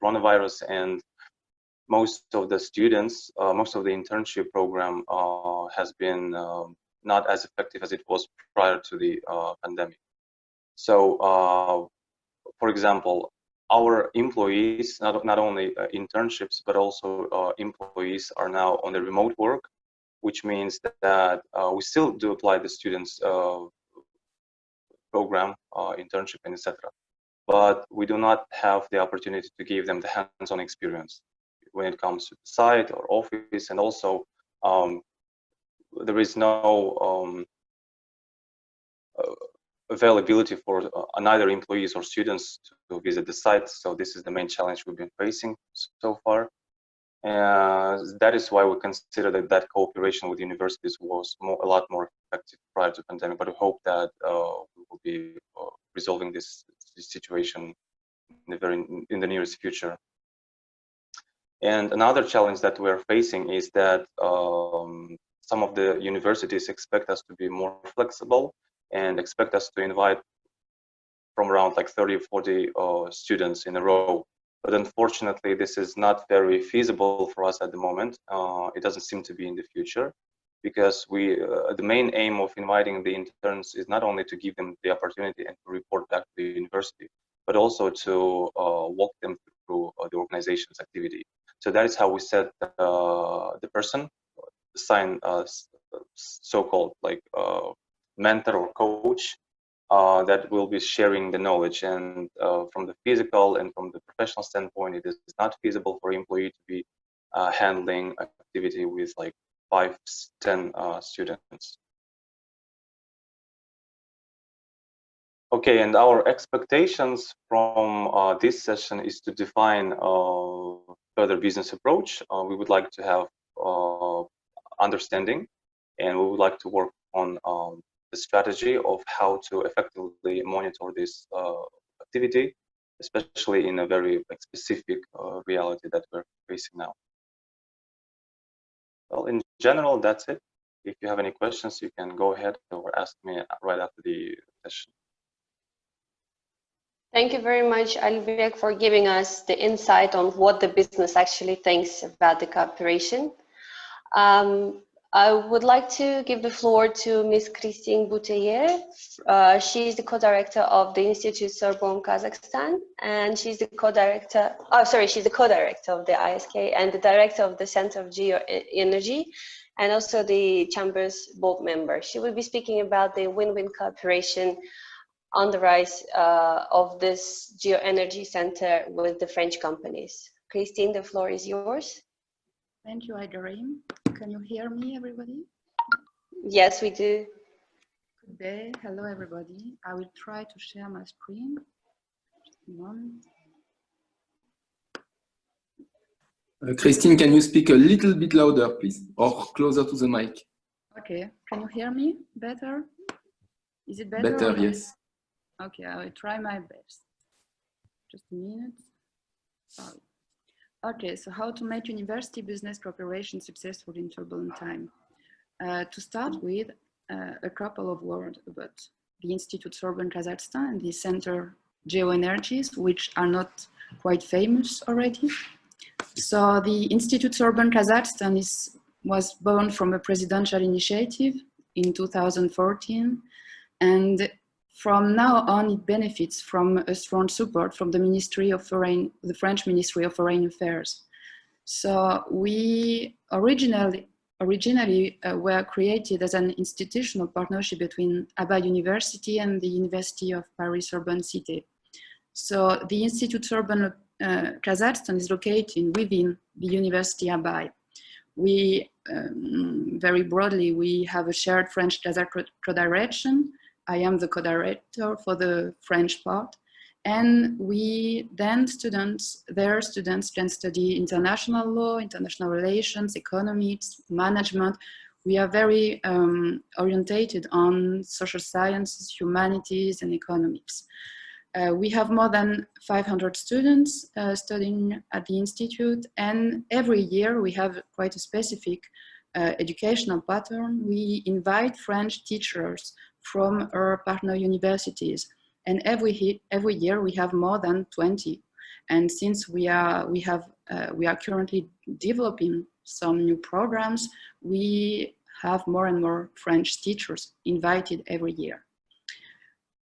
coronavirus, and most of the students, most of the internship program has been not as effective as it was prior to the pandemic. So, for example, our employees, not only internships, but also employees are now on the remote work, which means that we still do apply the students' program, internship, and etc. But we do not have the opportunity to give them the hands-on experience when it comes to the site or office, and also there is no availability for neither employees or students to visit the site. So this is the main challenge we've been facing so far. That is why we consider that cooperation with universities was a lot more effective prior to the pandemic, but we hope that we will be resolving this situation in the nearest future. And another challenge that we're facing is that some of the universities expect us to be more flexible and expect us to invite from around like 30 or 40 students in a row. But unfortunately, this is not very feasible for us at the moment. It doesn't seem to be in the future, because the main aim of inviting the interns is not only to give them the opportunity and to report back to the university, but also to walk them through the organization's activity. So that is how we set the person, assign so-called like mentor or coach that will be sharing the knowledge. And from the physical and from the professional standpoint, it is not feasible for employee to be handling activity with like 5-10 students. Okay, and our expectations from this session is to define further business approach. We would like to have understanding, and we would like to work on the strategy of how to effectively monitor this activity, especially in a very like, specific reality that we're facing now. Well, in general, that's it. If you have any questions, you can go ahead or ask me right after the session. Thank you very much, Alibek, for giving us the insight on what the business actually thinks about the cooperation. I would like to give the floor to Ms. Christine Bouteiller. She is the co-director of the Institute Sorbonne Kazakhstan, and she's the co-director, she's the co-director of the ISK and the director of the Center of Geoenergy, and also the Chamber's board member. She will be speaking about the win-win cooperation on the rise of this geoenergy center with the French companies. Christine, the floor is yours. Thank you, Aigerim. Can you hear me, everybody? Yes, we do. Good day. Hello, everybody. I will try to share my screen. Just a moment. Christine, can you speak a little bit louder, please, or closer to the mic? Okay. Can you hear me better? Is it better? Better, yes. Okay, I will try my best. Just a minute. Sorry. Okay, so how to make university business cooperation successful in turbulent time? To start with, a couple of words about the Institute Sorbonne Kazakhstan and the Center Geoenergies, which are not quite famous already. So the Institute Sorbonne Kazakhstan was born from a presidential initiative in 2014, and from now on, it benefits from a strong support from the the French Ministry of Foreign Affairs. So we originally were created as an institutional partnership between Abba University and the University of Paris-Sorbonne Cité. So the Institute Sorbonne Kazakhstan is located within the University Abba. We, very broadly, we have a shared French-Kazakh co-direction. I am the co-director for the French part, and their students can study international law, international relations, economics, management. We are very orientated on social sciences, humanities, and economics. We have more than 500 students studying at the Institute, and every year we have quite a specific educational pattern. We invite French teachers from our partner universities, and every year we have more than 20. And since we are currently developing some new programs, we have more and more French teachers invited every year.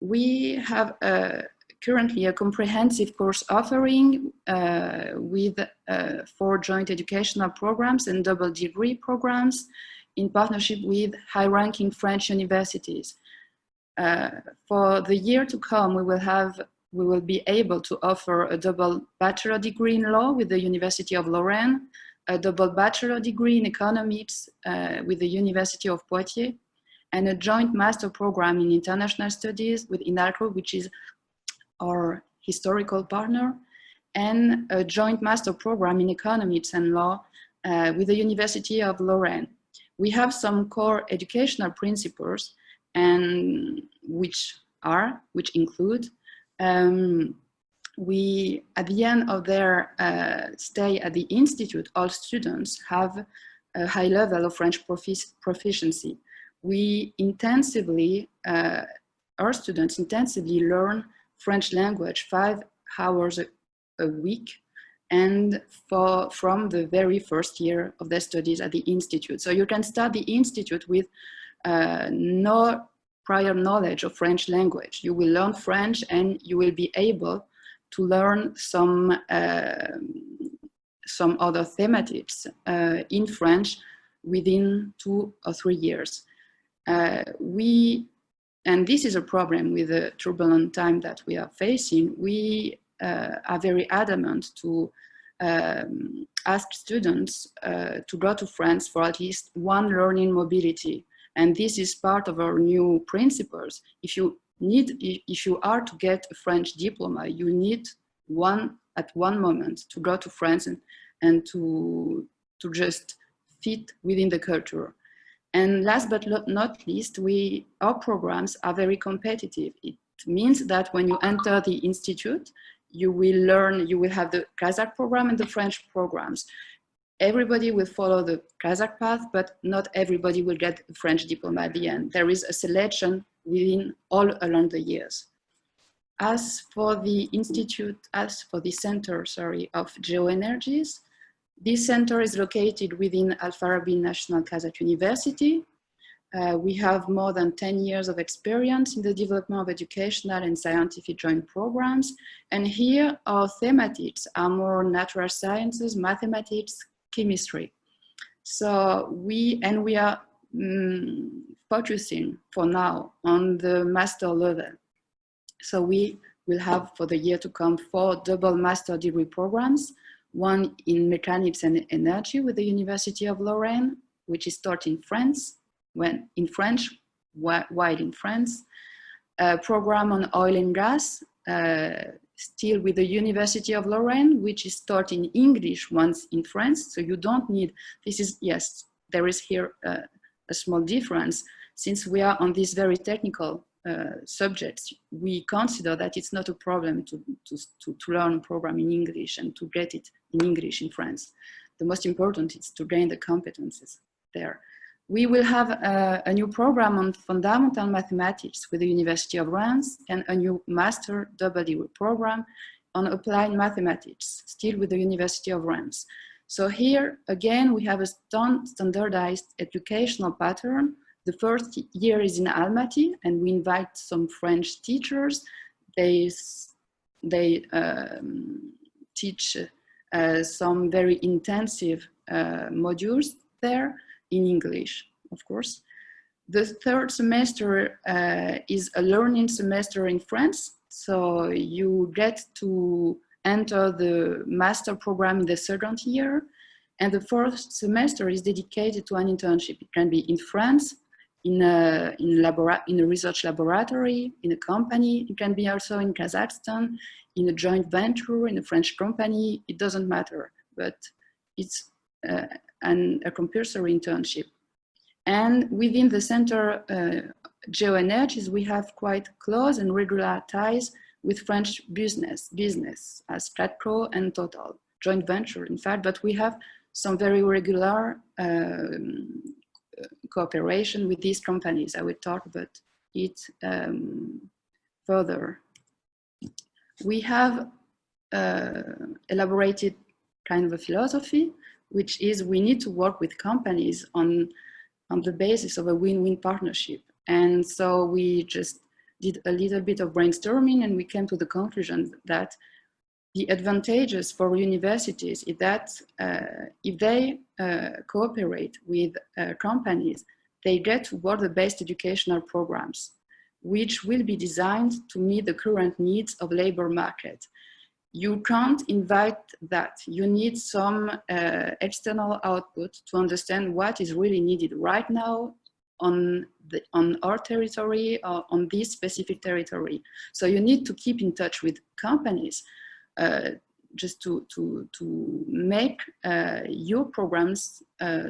We have currently a comprehensive course offering with 4 joint educational programs and double degree programs in partnership with high-ranking French universities. For the year to come, we will be able to offer a double bachelor degree in law with the University of Lorraine, a double bachelor degree in economics with the University of Poitiers, and a joint master program in international studies with INALCO, which is our historical partner, and a joint master program in economics and law with the University of Lorraine. We have some core educational principles, and which include at the end of their stay at the Institute, all students have a high level of French proficiency. Our students intensively learn French language 5 hours a week, and from the very first year of their studies at the Institute. So you can start the Institute with no prior knowledge of French language. You will learn French, and you will be able to learn some other thematics in French within 2 or 3 years. And this is a problem with the turbulent time that we are facing. We are very adamant to ask students to go to France for at least one learning mobility. And this is part of our new principles. If you are to get a French diploma, you need at one moment to go to France and to just fit within the culture. And last but not least, our programs are very competitive. It means that when you enter the institute, you will have the Kazakh program and the French programs. Everybody will follow the Kazakh path, but not everybody will get a French diploma at the end. There is a selection all along the years. As for the center, of geoenergies, this center is located within Al-Farabi National Kazakh University. We have more than 10 years of experience in the development of educational and scientific joint programs. And here our thematics are more natural sciences, mathematics, chemistry. So we are focusing for now on the master level. So we will have for the year to come 4 double master degree programs, one in mechanics and energy with the University of Lorraine, which is taught in France, while in France, a program on oil and gas, still with the University of Lorraine, which is taught in English once in France. So you don't need, yes, there is here a small difference. Since we are on these very technical subjects, we consider that it's not a problem to learn a program in English and to get it in English in France. The most important is to gain the competences there. We will have a new program on fundamental mathematics with the University of Reims and a new master double degree program on applied mathematics, still with the University of Reims. So here, again, we have a standardized educational pattern. The first year is in Almaty, and we invite some French teachers. They teach some very intensive modules there in English, of course. The third semester is a learning semester in France. So you get to enter the master program in the second year. And the fourth semester is dedicated to an internship. It can be in France, in a research laboratory, in a company. It can be also in Kazakhstan, in a joint venture, in a French company. It doesn't matter, but it's a compulsory internship. And within the center geoenergies, we have quite close and regular ties with French business as Stratco and Total, joint venture in fact, but we have some very regular cooperation with these companies. I will talk about it further. We have elaborated kind of a philosophy, which is we need to work with companies on the basis of a win-win partnership. And so we just did a little bit of brainstorming and we came to the conclusion that the advantages for universities is that if they cooperate with companies, they get world-based educational programs, which will be designed to meet the current needs of labor market. You can't invite that. You need some external output to understand what is really needed right now on our territory or on this specific territory. So you need to keep in touch with companies just to make your programs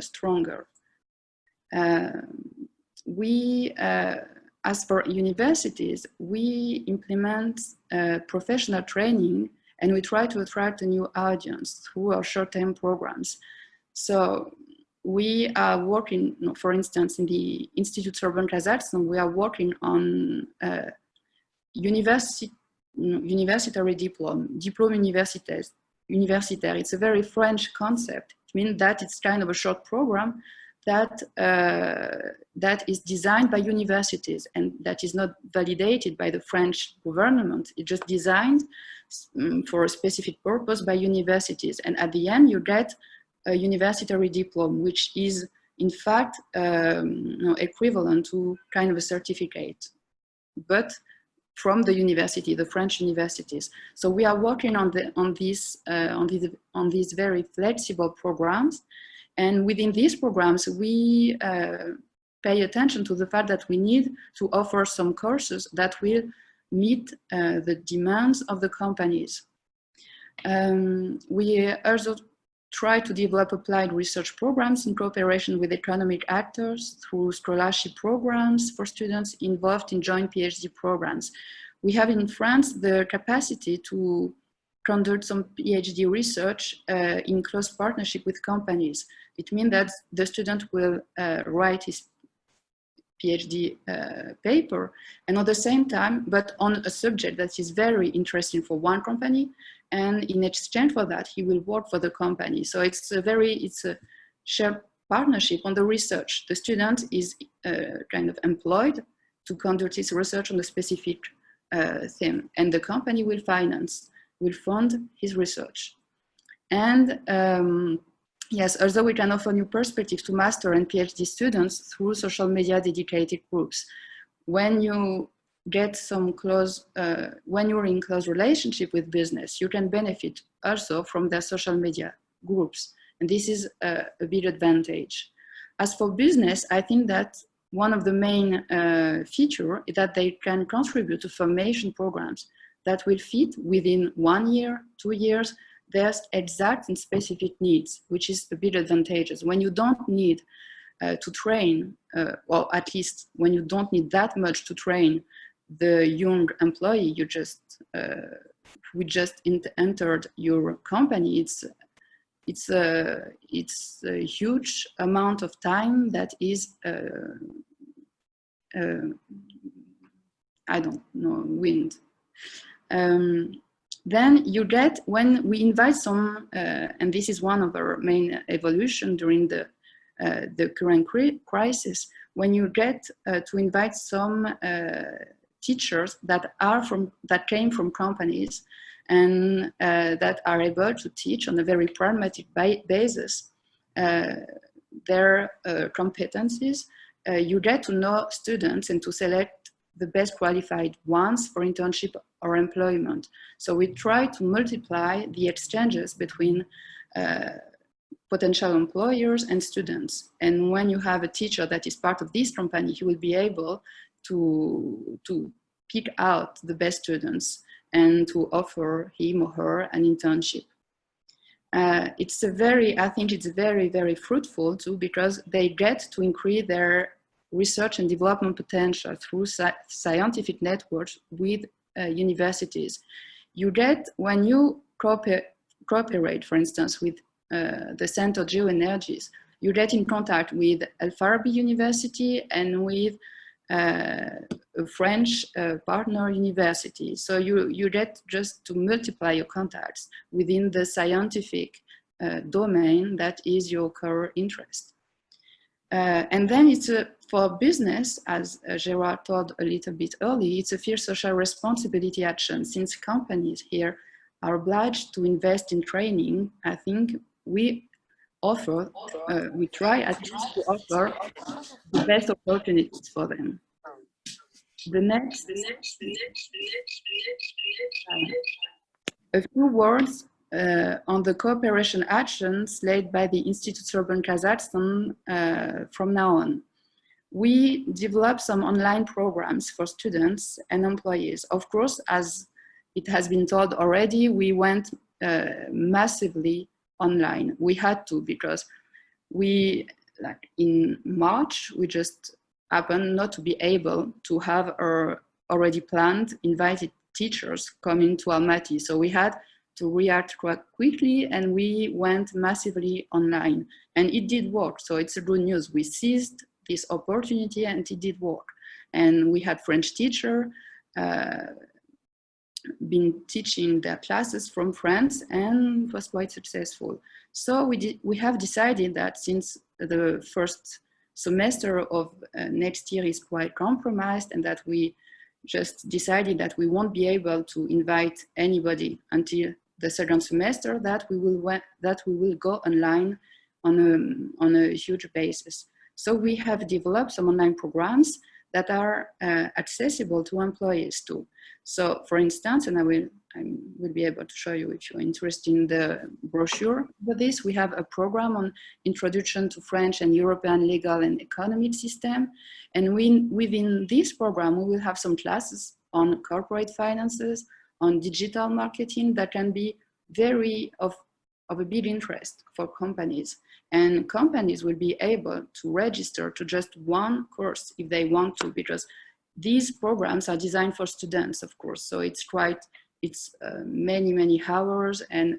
stronger. As for universities, we implement professional training and we try to attract a new audience through our short-term programs. So we are working, for instance, in the Institute Turbulent Kazakhstan, we are working on universitary diploma universitaire. It's a very French concept. It means that it's kind of a short program that is designed by universities and that is not validated by the French government. It's just designed for a specific purpose by universities. And at the end, you get a university diploma, which is in fact equivalent to kind of a certificate, but from the university, the French universities. So we are working on these very flexible programs, and within these programs we pay attention to the fact that we need to offer some courses that will meet the demands of the companies. We also try to develop applied research programs in cooperation with economic actors through scholarship programs for students involved in joint PhD programs. We have in France the capacity to conduct some PhD research in close partnership with companies. It means that the student will write his PhD paper, and at the same time, but on a subject that is very interesting for one company, and in exchange for that, he will work for the company. So it's a shared partnership on the research. The student is kind of employed to conduct his research on a specific theme, and the company will fund his research. And yes, although we can offer new perspectives to master and PhD students through social media dedicated groups. When you get some when you're in close relationship with business, you can benefit also from their social media groups. And this is a big advantage. As for business, I think that one of the main features is that they can contribute to formation programs that will fit within 1 year, 2 years, their exact and specific needs, which is a bit advantageous. When you don't need to train, well, at least when you don't need that much to train the young employee, we just entered your company. It's a huge amount of time that is, I don't know, wind. Then you get, when we invite some, and this is one of our main evolution during the current crisis, when you get to invite some teachers that came from companies and that are able to teach on a very pragmatic basis their competencies, you get to know students and to select the best qualified ones for internship or employment. So we try to multiply the exchanges between potential employers and students. And when you have a teacher that is part of this company, he will be able to pick out the best students and to offer him or her an internship. I think it's very, very fruitful too, because they get to increase their research and development potential through scientific networks with universities. You get, when you cooperate, for instance, with the Center Geoenergies, you get in contact with Al Farabi University and with a French partner university. So you get just to multiply your contacts within the scientific domain that is your core interest. And then it's for business, as Gerard told a little bit earlier, it's a fierce social responsibility action. Since companies here are obliged to invest in training, I think we try at least to offer the best opportunities for them. The next, a few words on the cooperation actions led by the Institute Turbulent Kazakhstan from now on. We developed some online programs for students and employees. Of course, as it has been told already, we went massively online. We had to, because in March, we just happened not to be able to have our already planned invited teachers coming to Almaty. So we had to react quite quickly, and we went massively online, and it did work. So it's a good news. We seized this opportunity and it did work. And we had French teacher been teaching their classes from France, and it was quite successful. So we have decided that since the first semester of next year is quite compromised, and that we just decided that we won't be able to invite anybody until the second semester, that we will go online on a huge basis. So we have developed some online programs that are accessible to employees too. So for instance, and I will be able to show you if you're interested in the brochure for this, we have a program on introduction to French and European legal and economic system. And within this program, we will have some classes on corporate finances, on digital marketing that can be very of a big interest for companies. And companies will be able to register to just one course if they want to, because these programs are designed for students, of course. So it's many hours and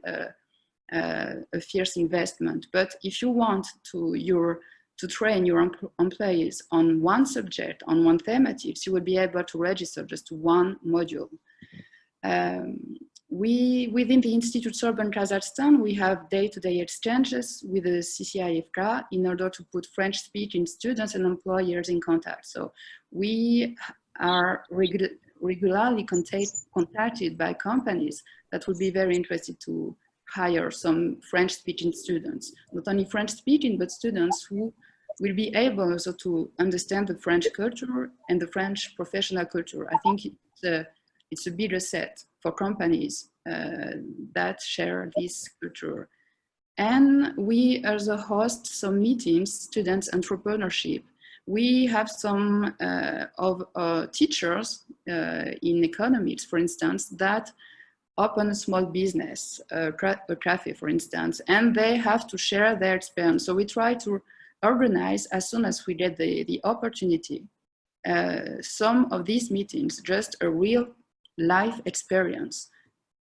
a fierce investment. But if you want to train your employees on one subject, on one thematics, you will be able to register just one module. Within the Institute Sorbonne Kazakhstan, we have day-to-day exchanges with the CCIFK in order to put French-speaking students and employers in contact. So we are regularly contacted by companies that would be very interested to hire some French-speaking students. Not only French-speaking, but students who will be able also to understand the French culture and the French professional culture. I think it's a bigger set for companies that share this culture. And we also host some meetings, students entrepreneurship. We have some teachers in economics, for instance, that open a small business, a cafe, for instance, and they have to share their experience. So we try to organize, as soon as we get the opportunity, some of these meetings, just a real life experience.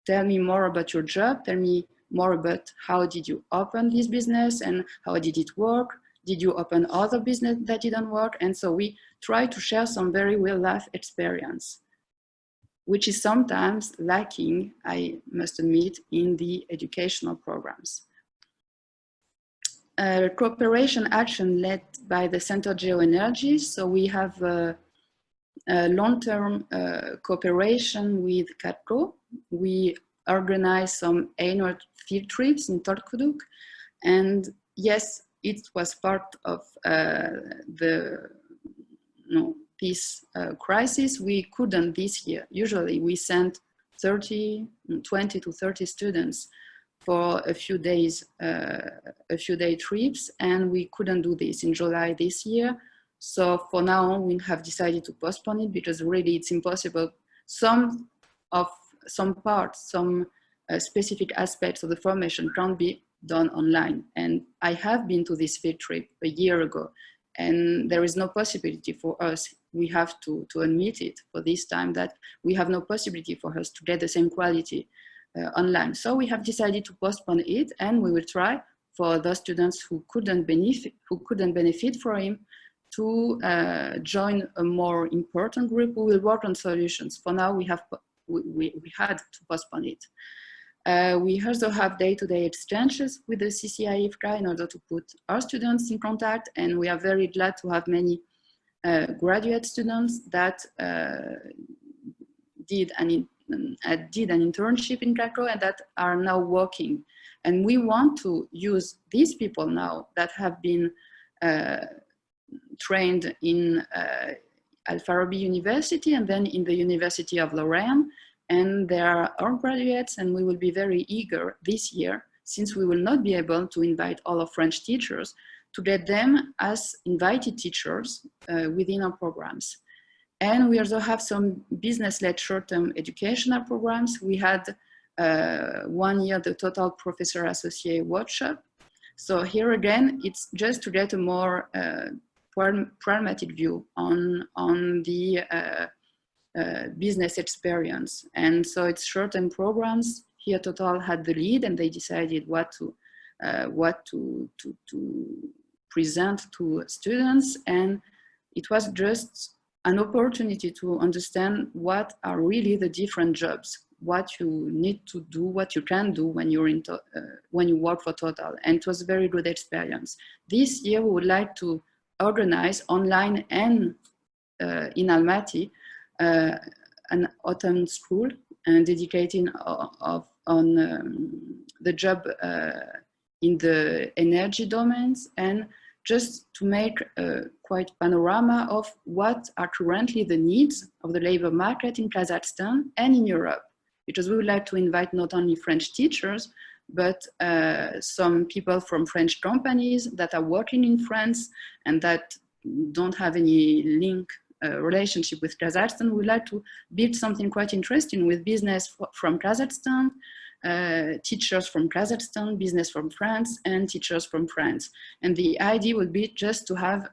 Tell me more about your job, tell me more about how did you open this business and how did it work? Did you open other business that didn't work? And so we try to share some very real life experience, which is sometimes lacking, I must admit, in the educational programs. Cooperation action led by the Center Geoenergy. So we have a long-term cooperation with CATCO. We organize some annual field trips in Torkuduk. And yes, it was part of this crisis. We couldn't this year. Usually we sent 20 to 30 students for a few day trips, and we couldn't do this in July this year. So for now, we have decided to postpone it because really it's impossible. Some specific aspects of the formation can't be done online. And I have been to this field trip a year ago, and there is no possibility for us. We have to admit it for this time that we have no possibility for us to get the same quality online. So we have decided to postpone it, and we will try for those students who couldn't benefit from him to join a more important group. We will work on solutions. For now, we had to postpone it. We also have day-to-day exchanges with the CCIFK in order to put our students in contact, and we are very glad to have many graduate students that did an internship in Krakow and that are now working. And we want to use these people now that have been trained in Al-Farabi University and then in the University of Lorraine. And they are our graduates, and we will be very eager this year, since we will not be able to invite all of French teachers, to get them as invited teachers within our programs. And we also have some business-led short-term educational programs. We had 1 year the Total Professor Associate workshop. So here again, it's just to get a more pragmatic view on the business experience. And so it's short-term programs. Here Total had the lead, and they decided what to present to students. And it was just an opportunity to understand what are really the different jobs, what you need to do, what you can do when you're when you work for Total. And it was a very good experience. This year we would like to organize online and in Almaty an autumn school and dedicating on the job in the energy domains, and just to make a quite panorama of what are currently the needs of the labor market in Kazakhstan and in Europe, because we would like to invite not only French teachers, but some people from French companies that are working in France and that don't have any relationship with Kazakhstan. We'd like to build something quite interesting with business from Kazakhstan, teachers from Kazakhstan, business from France, and teachers from France. And the idea would be just to have,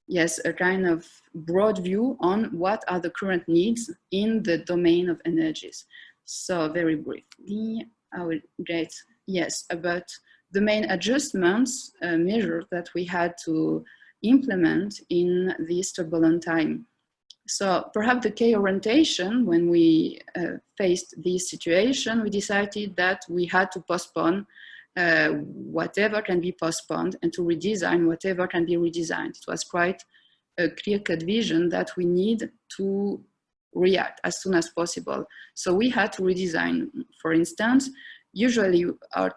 yes, a kind of broad view on what are the current needs in the domain of energies. So very briefly, I will get, yes, about the main adjustments, measures that we had to implement in this turbulent time. So perhaps the key orientation when we faced this situation, we decided that we had to postpone whatever can be postponed and to redesign whatever can be redesigned. It was quite a clear-cut vision that we need to react as soon as possible. So we had to redesign. For instance, usually our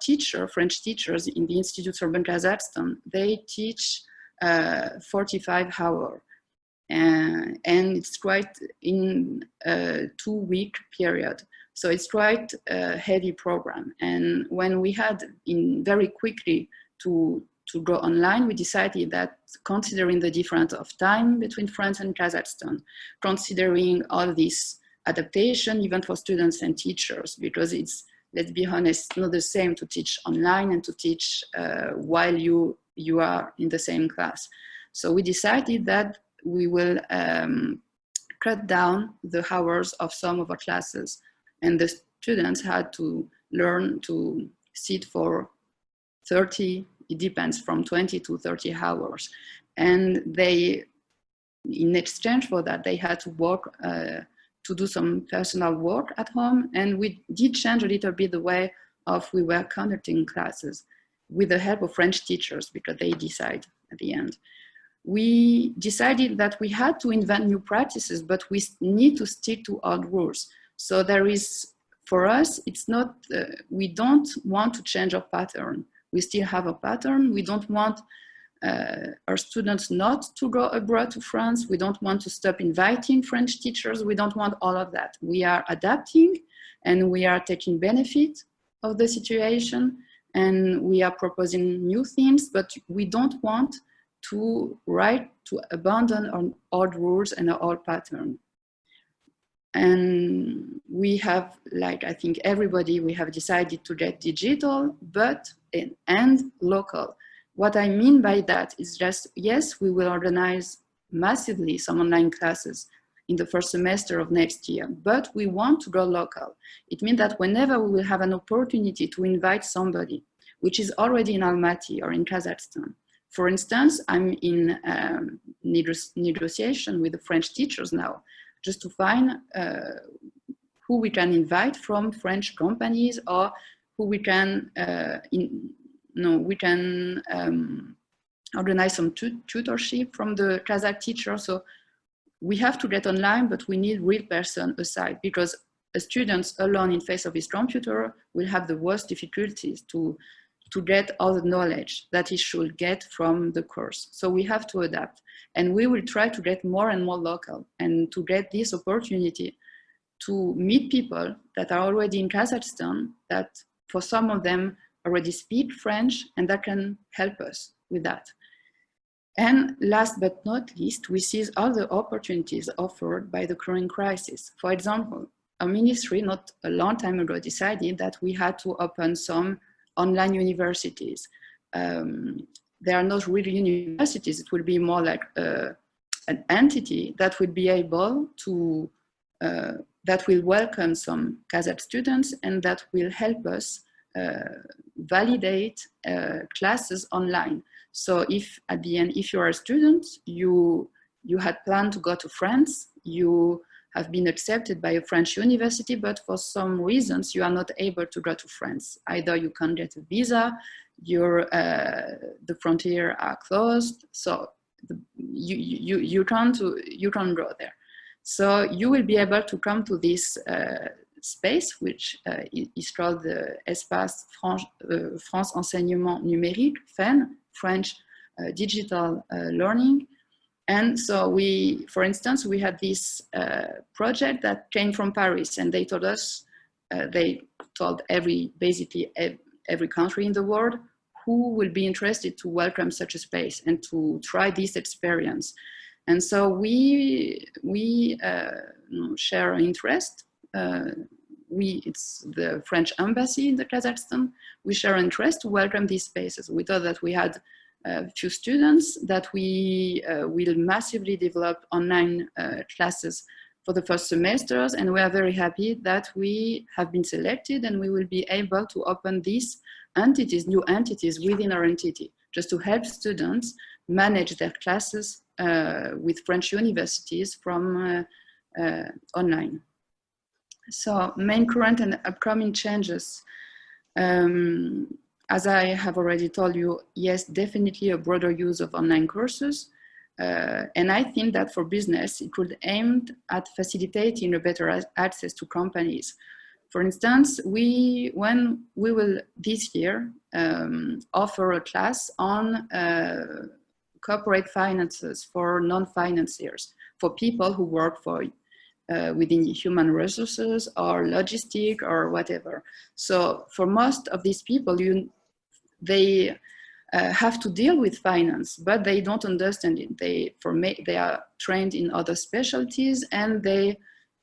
French teachers in the Institute Urban Kazakhstan, they teach 45 hours. And it's quite in a 2-week period. So it's quite a heavy program. And when we had very quickly to go online, we decided that considering the difference of time between France and Kazakhstan, considering all this adaptation, even for students and teachers, because it's, let's be honest, not the same to teach online and to teach while you are in the same class. So we decided that we will cut down the hours of some of our classes, and the students had to learn to sit for 30, it depends, from 20 to 30 hours. And they, in exchange for that, they had to work, to do some personal work at home, and we did change a little bit the way we were conducting classes with the help of French teachers, because they decide at the end. We decided that we had to invent new practices, but we need to stick to old rules. So there is, for us, it's not, we don't want to change our pattern. We still have a pattern. We don't want our students not to go abroad to France. We don't want to stop inviting French teachers. We don't want all of that. We are adapting and we are taking benefit of the situation, and we are proposing new things, but we don't want to abandon our old rules and our old pattern. And we have, like I think everybody, we have decided to get digital, and local. What I mean by that is just, yes, we will organize massively some online classes in the first semester of next year, but we want to go local. It means that whenever we will have an opportunity to invite somebody, which is already in Almaty or in Kazakhstan. For instance, I'm in negotiation with the French teachers now, just to find who we can invite from French companies, or who we can, organize some tutorship from the Kazakh teacher. So we have to get online, but we need real person aside, because a student alone in face of his computer will have the worst difficulties to get all the knowledge that he should get from the course. So we have to adapt, and we will try to get more and more local, and to get this opportunity to meet people that are already in Kazakhstan, that for some of them already speak French, and that can help us with that. And last but not least, we seize all the opportunities offered by the current crisis. For example, our ministry not a long time ago decided that we had to open some online universities. There are not really universities, it will be more like an entity that would be able to, that will welcome some Kazakh students, and that will help us validate classes online. So if at the end, if you are a student, you had planned to go to France, you have been accepted by a French university, but for some reasons you are not able to go to France. Either you can't get a visa, the frontier are closed, so you can't go there. So you will be able to come to this space, which is called the Espace France Enseignement Numérique, FEN, French Digital Learning. And so we, for instance, we had this project that came from Paris, and they told us, they told basically every country in the world who will be interested to welcome such a space and to try this experience. And so we share an interest. It's the French embassy in the Kazakhstan. We share an interest to welcome these spaces. We thought that we had a few students that we will massively develop online classes for the first semesters, and we are very happy that we have been selected and we will be able to open these entities, new entities within our entity, just to help students manage their classes with French universities from online. So main current and upcoming changes. As I have already told you, yes, definitely a broader use of online courses. And I think that for business, it would aim at facilitating a better access to companies. For instance, when we will this year offer a class on corporate finances for non-financiers, for people who work for within human resources or logistic or whatever. So for most of these people, they have to deal with finance, but they don't understand it. They are trained in other specialties, and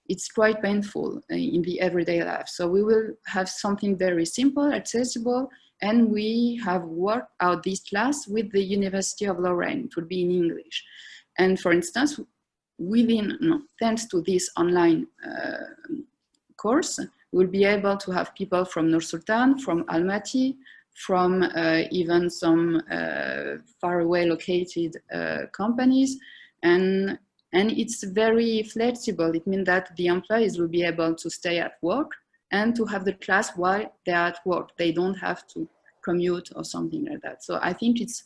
it's quite painful in the everyday life. So we will have something very simple, accessible, and we have worked out this class with the University of Lorraine. It will be in English. And for instance, thanks to this online course, we'll be able to have people from Nur Sultan, from Almaty, from even some far away located companies, and it's very flexible. It means that the employees will be able to stay at work and to have the class while they're at work. They don't have to commute or something like that. So I think it's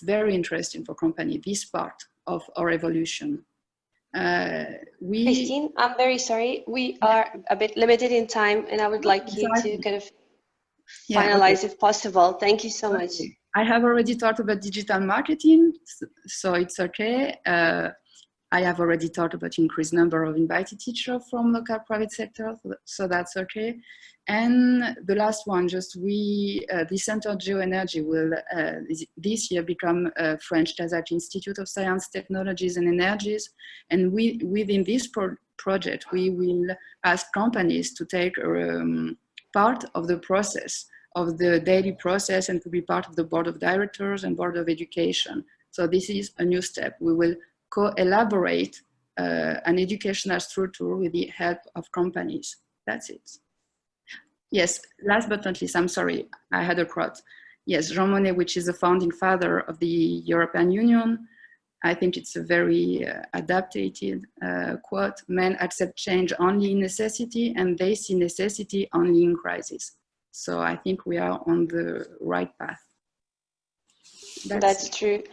very interesting for company, this part of our evolution. Christine, I'm very sorry. We are a bit limited in time, and I would like you to kind of finalize if possible. Thank you so much. I have already talked about digital marketing, so it's okay. I have already talked about increased number of invited teachers from local private sector, so that's okay. And the last one, the Center of Geoenergy will this year become a French Kazakh Institute of Science, Technologies and Energies. And within this project, we will ask companies to take part of the process, of the daily process, and to be part of the board of directors and board of education. So this is a new step. We will co-elaborate an educational structure with the help of companies. That's it. Yes, last but not least, I'm sorry, I had a quote. Yes, Jean Monnet, which is the founding father of the European Union, I think it's a very adapted quote. Men accept change only in necessity, and they see necessity only in crisis. So I think we are on the right path. That's true.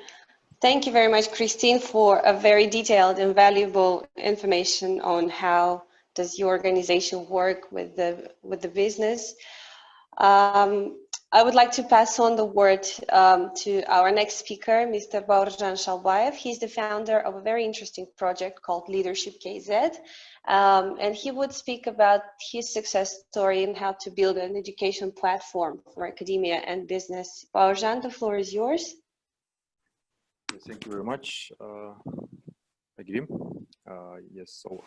Thank you very much, Christine, for a very detailed and valuable information on how does your organization work with the business. I would like to pass on the word to our next speaker, Mr. Baurjan Shalbayev. He's the founder of a very interesting project called Leadership KZ. And he would speak about his success story and how to build an education platform for academia and business. Baurjan, the floor is yours. Thank you very much, Agim. Yes, so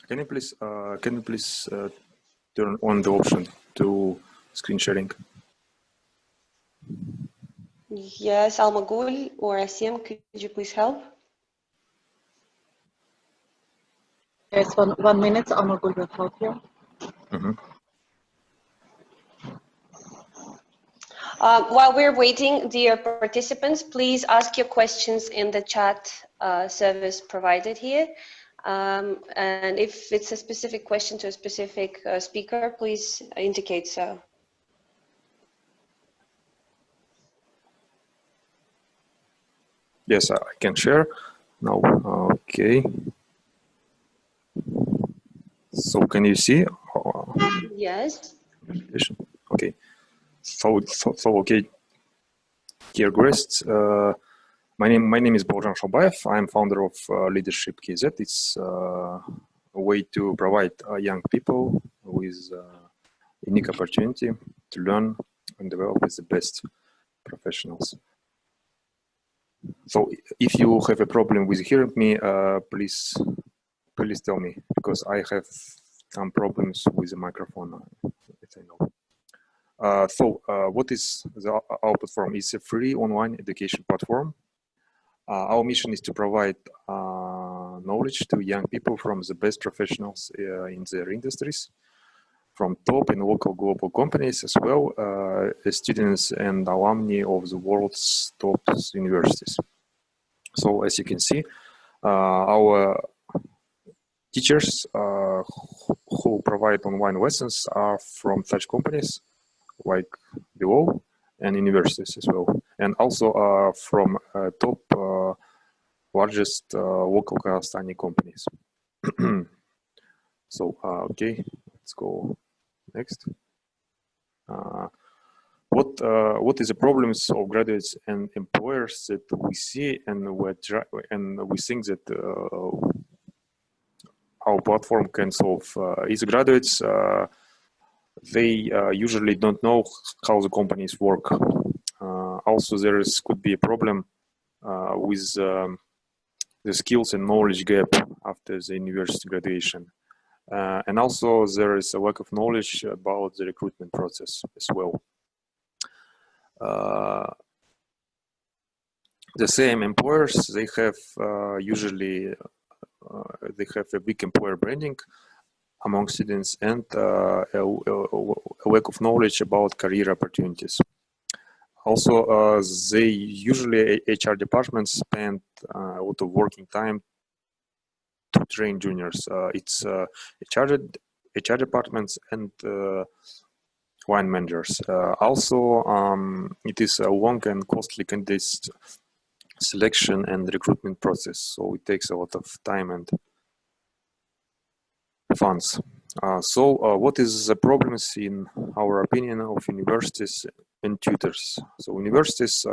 can you please turn on the option to screen sharing? Yes, Almagul or Asim, could you please help? Yes, 1 minute, Almagul will help you. Mm-hmm. While we're waiting, dear participants, please ask your questions in the chat service provided here. And if it's a specific question to a specific speaker, please indicate so. Yes, I can share. Now, okay. So can you see? Yes. Okay. So okay. Dear guests, my name is Bojan Shobaev. I'm founder of Leadership KZ. It's a way to provide young people with unique opportunity to learn and develop with the best professionals. So if you have a problem with hearing me, please tell me, because I have some problems with the microphone, if I know. What is our platform? It's a free online education platform. Our mission is to provide knowledge to young people from the best professionals in their industries, from top and local global companies, as well as students and alumni of the world's top universities. So as you can see, our teachers who provide online lessons are from such companies like below, and universities as well, and also from top largest local Kazakhstani companies. So okay, let's go next. What is the problems of graduates and employers that we see, and we think that our platform can solve? Is graduates they usually don't know how the companies work. Also, could be a problem with the skills and knowledge gap after the university graduation. And also there is a lack of knowledge about the recruitment process as well. The same employers, they have usually they have a big employer branding among students, and a lack of knowledge about career opportunities. Also, they usually, HR departments spend a lot of working time to train juniors. It's HR departments and line managers. Also, it is a long and costly candidate selection and recruitment process, so it takes a lot of time and funds. What is the problems in our opinion of universities and tutors? So universities,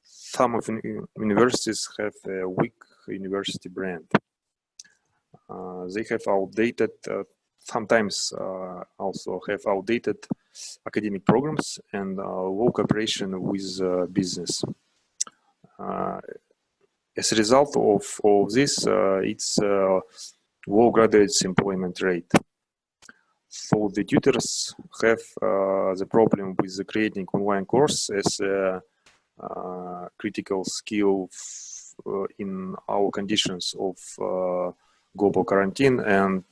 some of universities have a weak university brand. They have outdated, sometimes also have outdated academic programs and low cooperation with business. As a result of this, it's low graduates employment rate. So the tutors have the problem with creating online course as a critical skill in our conditions of global quarantine and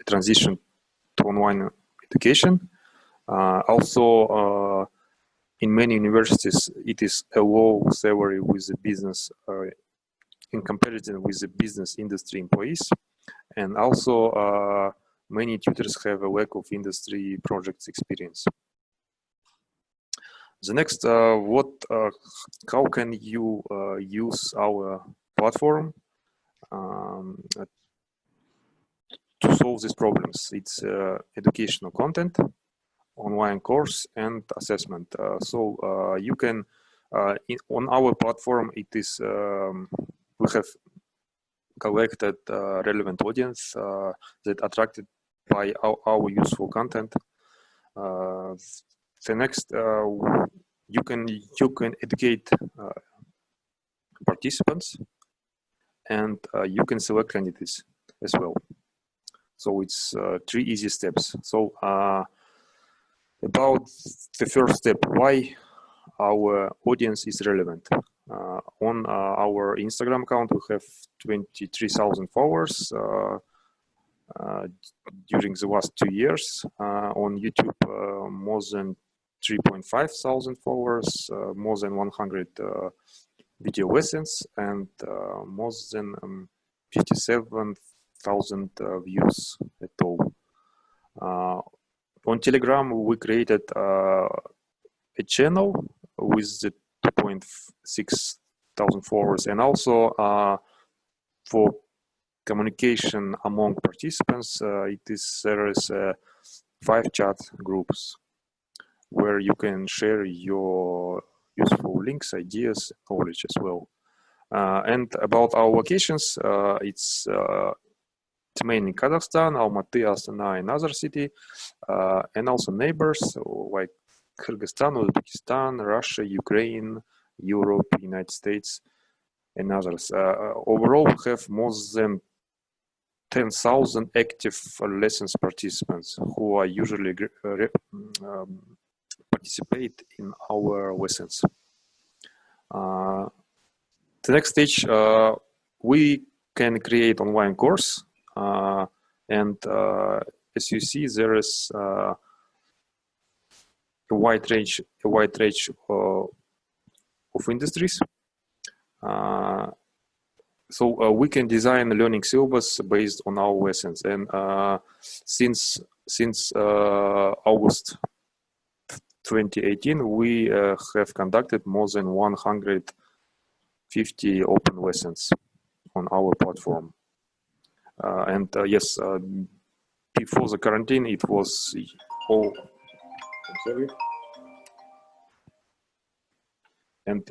transition to online education. Also, in many universities, it is a low salary with the business in comparison with the business industry employees. And also, many tutors have a lack of industry projects experience. The next, how can you use our platform to solve these problems? It's educational content, online course, and assessment. So you can, on our platform, it is, we have collected relevant audience that attracted by our useful content. The next, you can educate participants, and you can select candidates as well. So it's 3 easy steps. So about the first step, why our audience is relevant. On our Instagram account, we have 23,000 followers during the last 2 years. On YouTube, more than 3.5 thousand followers, more than 100 video lessons, and more than 57,000 views at all. On Telegram, we created a channel with the 2.6 10,000 followers, and also for communication among participants, there is 5 chat groups where you can share your useful links, ideas, knowledge as well. And about our locations, it's main in Kazakhstan, Almaty, Astana, and other city, and also neighbors like Kyrgyzstan, Uzbekistan, Russia, Ukraine, Europe, United States, and others. Overall, we have more than 10,000 active lessons participants who are usually participate in our lessons. The next stage, we can create online course, and as you see, there is a wide range of industries. So we can design a learning syllabus based on our lessons, and since August 2018, we have conducted more than 150 open lessons on our platform. And yes, before the quarantine, it was all. I'm sorry. And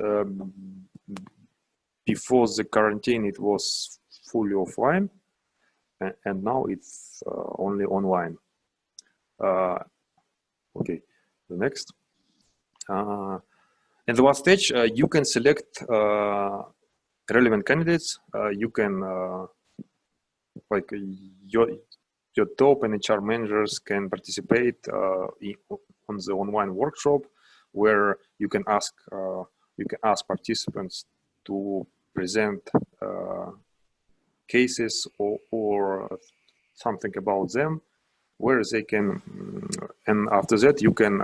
before the quarantine, it was fully offline, and now it's only online. Okay, the next. In the last stage, you can select relevant candidates. You can, like your top and HR managers can participate on the online workshop, where you can ask participants to present cases or something about them, where they can, and after that you can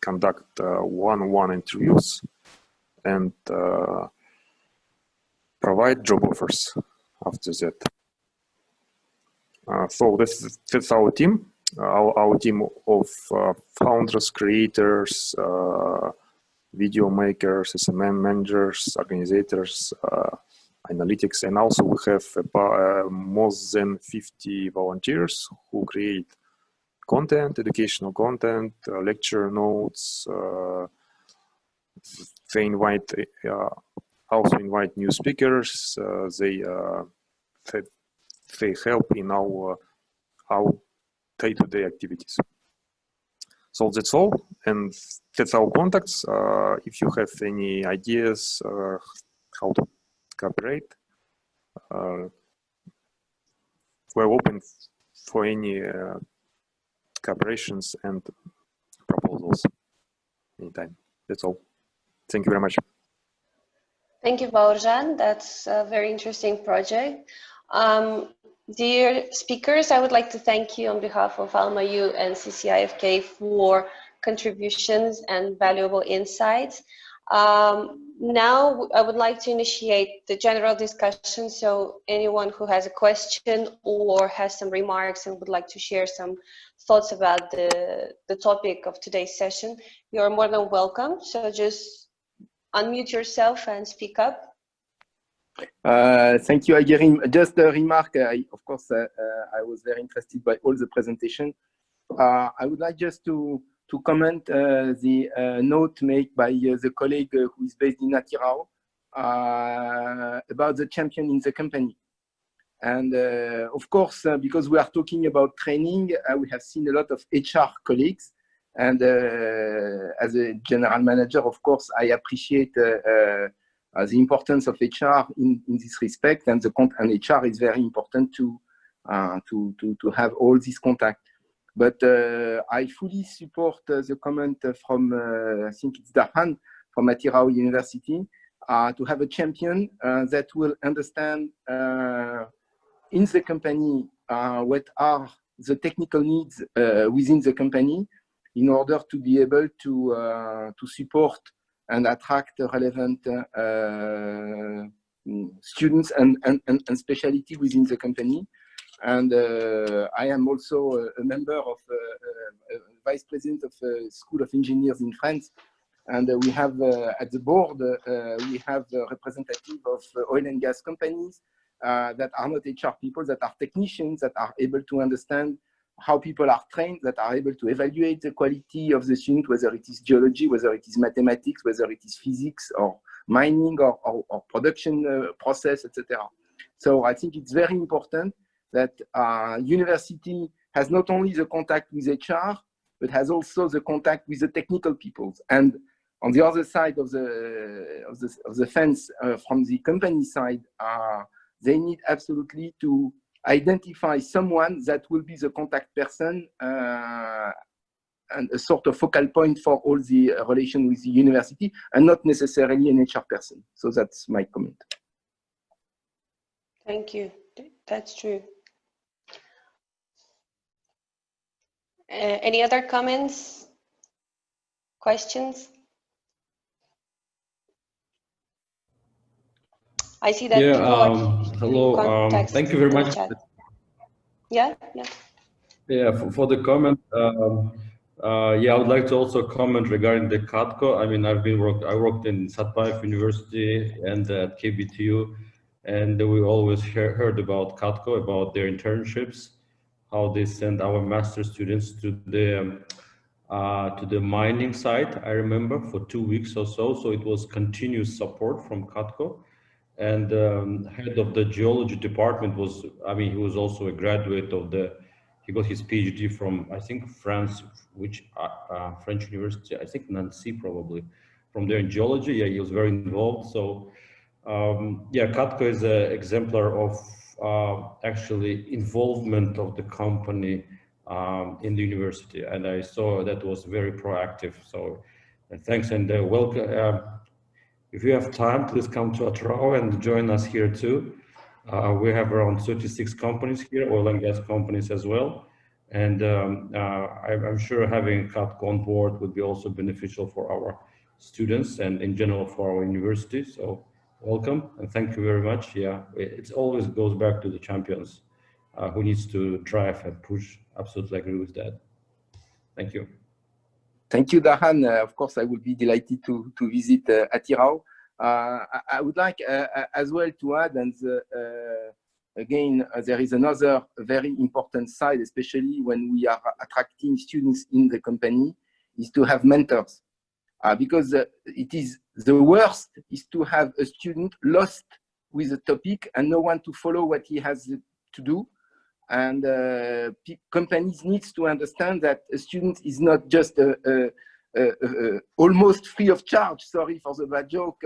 conduct one-on-one interviews and provide job offers after that. So that's our team. Our team of founders, creators, video makers, SMM managers, organizers, analytics, and also we have about, more than 50 volunteers who create content, educational content, lecture notes. They invite also invite new speakers. They help in our day-to-day activities. So that's all, and that's our contacts. If you have any ideas how to cooperate, we're open for any cooperations and proposals anytime. That's all. Thank you very much. Thank you, Baurjan. That's a very interesting project. Dear speakers, I would like to thank you on behalf of AlmaU and CCIFK for contributions and valuable insights. Now I would like to initiate the general discussion, so anyone who has a question or has some remarks and would like to share some thoughts about the topic of today's session, you're more than welcome. So just unmute yourself and speak up. Thank you, Agirim. Just a remark, of course, I was very interested by all the presentation. I would like just to comment the note made by the colleague who is based in Atirao about the champion in the company. And of course, because we are talking about training, we have seen a lot of HR colleagues. And as a general manager, of course, I appreciate the importance of HR in this respect, and HR is very important to have all this contact. But I fully support the comment from I think it's Darhan from Atirao University to have a champion that will understand in the company what are the technical needs within the company in order to be able to support and attract relevant students and specialty within the company. And I am also a member of vice president of School of Engineers in France. And we have at the board, we have the representative of oil and gas companies that are not HR people, that are technicians, that are able to understand how people are trained, that are able to evaluate the quality of the student, whether it is geology, whether it is mathematics, whether it is physics or mining or production process, etc. So I think it's very important that university has not only the contact with HR, but has also the contact with the technical people. And on the other side of the fence, from the company side, they need absolutely to identify someone that will be the contact person and a sort of focal point for all the relation with the university, and not necessarily an HR person. So that's my comment. Thank you. That's true. Any other comments, questions? I see that people are hello. Thank you very much. Yeah. Yeah, for the comment. Yeah, I would like to also comment regarding the CATCO. I mean, I worked in Satpayev University and at KBTU, and we always heard about CATCO, about their internships, how they send our master students to the mining site. I remember for 2 weeks or so. So it was continuous support from CATCO. And head of the geology department was, I mean, he was also a graduate of he got his PhD from, I think, France, which French university, I think Nancy probably, from there in geology. Yeah, he was very involved. So yeah, CATCO is an exemplar of actually involvement of the company in the university. And I saw that was very proactive. So thanks and welcome. If you have time, please come to Atrao and join us here too. We have around 36 companies here, oil and gas companies as well. And I'm sure having CATCO on board would be also beneficial for our students and in general for our university. So welcome and thank you very much. Yeah, it always goes back to the champions who needs to drive and push. Absolutely agree with that. Thank you. Thank you, Dahan. Of course, I would be delighted to visit Atirao. I would like as well to add, and again, there is another very important side, especially when we are attracting students in the company, is to have mentors. Because it is the worst is to have a student lost with a topic and no one to follow what he has to do. And companies need to understand that a student is not just almost free of charge, sorry for the bad joke,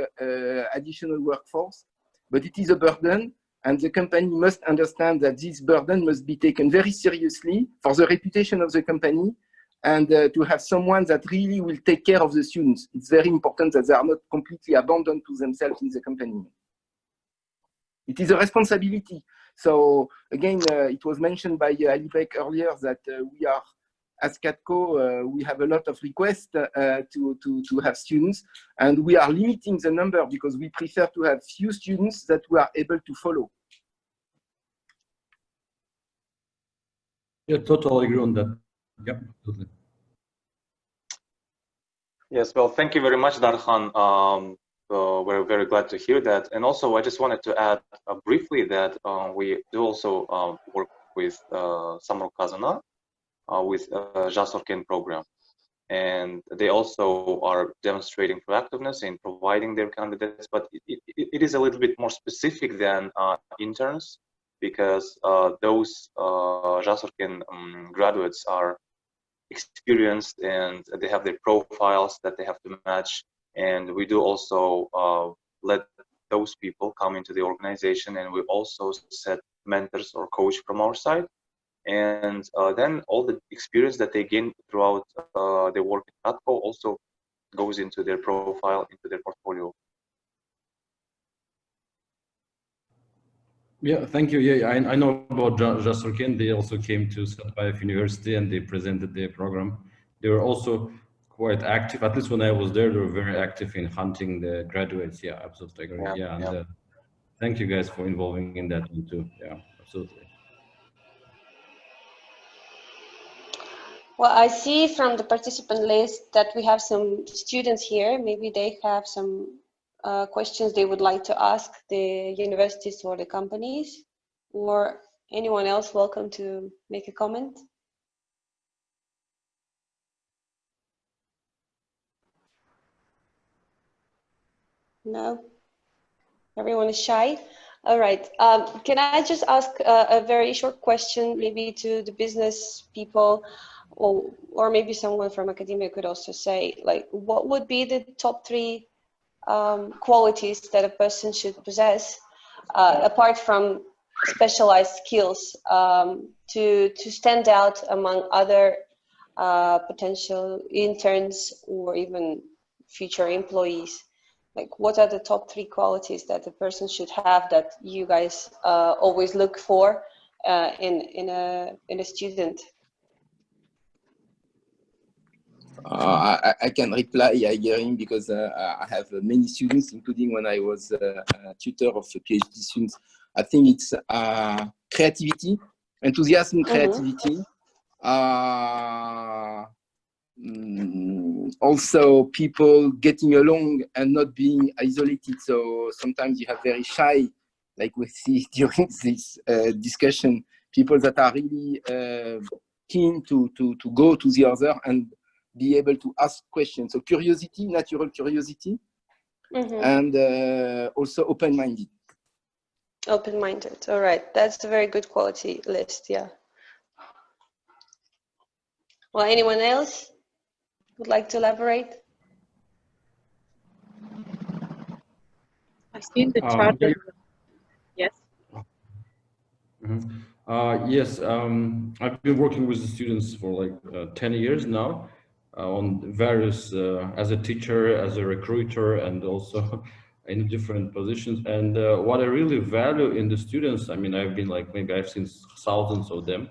additional workforce, but it is a burden, and the company must understand that this burden must be taken very seriously for the reputation of the company, and to have someone that really will take care of the students. It's very important that they are not completely abandoned to themselves in the company. It is a responsibility. So again, it was mentioned by Alibek earlier that we are, as CATCO, we have a lot of requests to have students, and we are limiting the number because we prefer to have few students that we are able to follow. Yeah, totally agree on that. Yep, absolutely. Yes, well, thank you very much, Darhan. We're very glad to hear that. And also, I just wanted to add briefly that we do also work with Samro Kazana with Jasorken program. And they also are demonstrating proactiveness in providing their candidates, but it is a little bit more specific than interns, because those Jasorken graduates are experienced and they have their profiles that they have to match. And we do also let those people come into the organization, and we also set mentors or coach from our side. And then all the experience that they gain throughout their work at CATCO also goes into their profile, into their portfolio. Yeah, thank you. Yeah, I know about Jasorken. They also came to Satpayev University and they presented their program. They were also quite active. At least when I was there, they were very active in hunting the graduates. Yeah, absolutely agree. Yeah, and thank you guys for involving in that one too. Yeah, absolutely. Well, I see from the participant list that we have some students here. Maybe they have some questions they would like to ask the universities or the companies, or anyone else welcome to make a comment. No? Everyone is shy? All right. Can I just ask a very short question, maybe to the business people, or maybe someone from academia could also say, like, what would be the top 3 qualities that a person should possess, apart from specialized skills, to stand out among other potential interns or even future employees? Like, what are the top 3 qualities that a person should have that you guys always look for in a student? I can reply, Aigerim, because I have many students, including when I was a tutor of PhD students. I think it's creativity, enthusiasm, creativity. Also, people getting along and not being isolated. So sometimes you have very shy, like we see during this discussion, people that are really keen to go to the other and be able to ask questions. So curiosity, natural curiosity, and also open-minded. Open-minded. All right, that's a very good quality list. Yeah. Well, anyone else would like to elaborate? I see in the chat that, yes. Yes, I've been working with the students for like 10 years now on various, as a teacher, as a recruiter, and also in different positions. And what I really value in the students, I mean, I've been like, maybe I've seen thousands of them.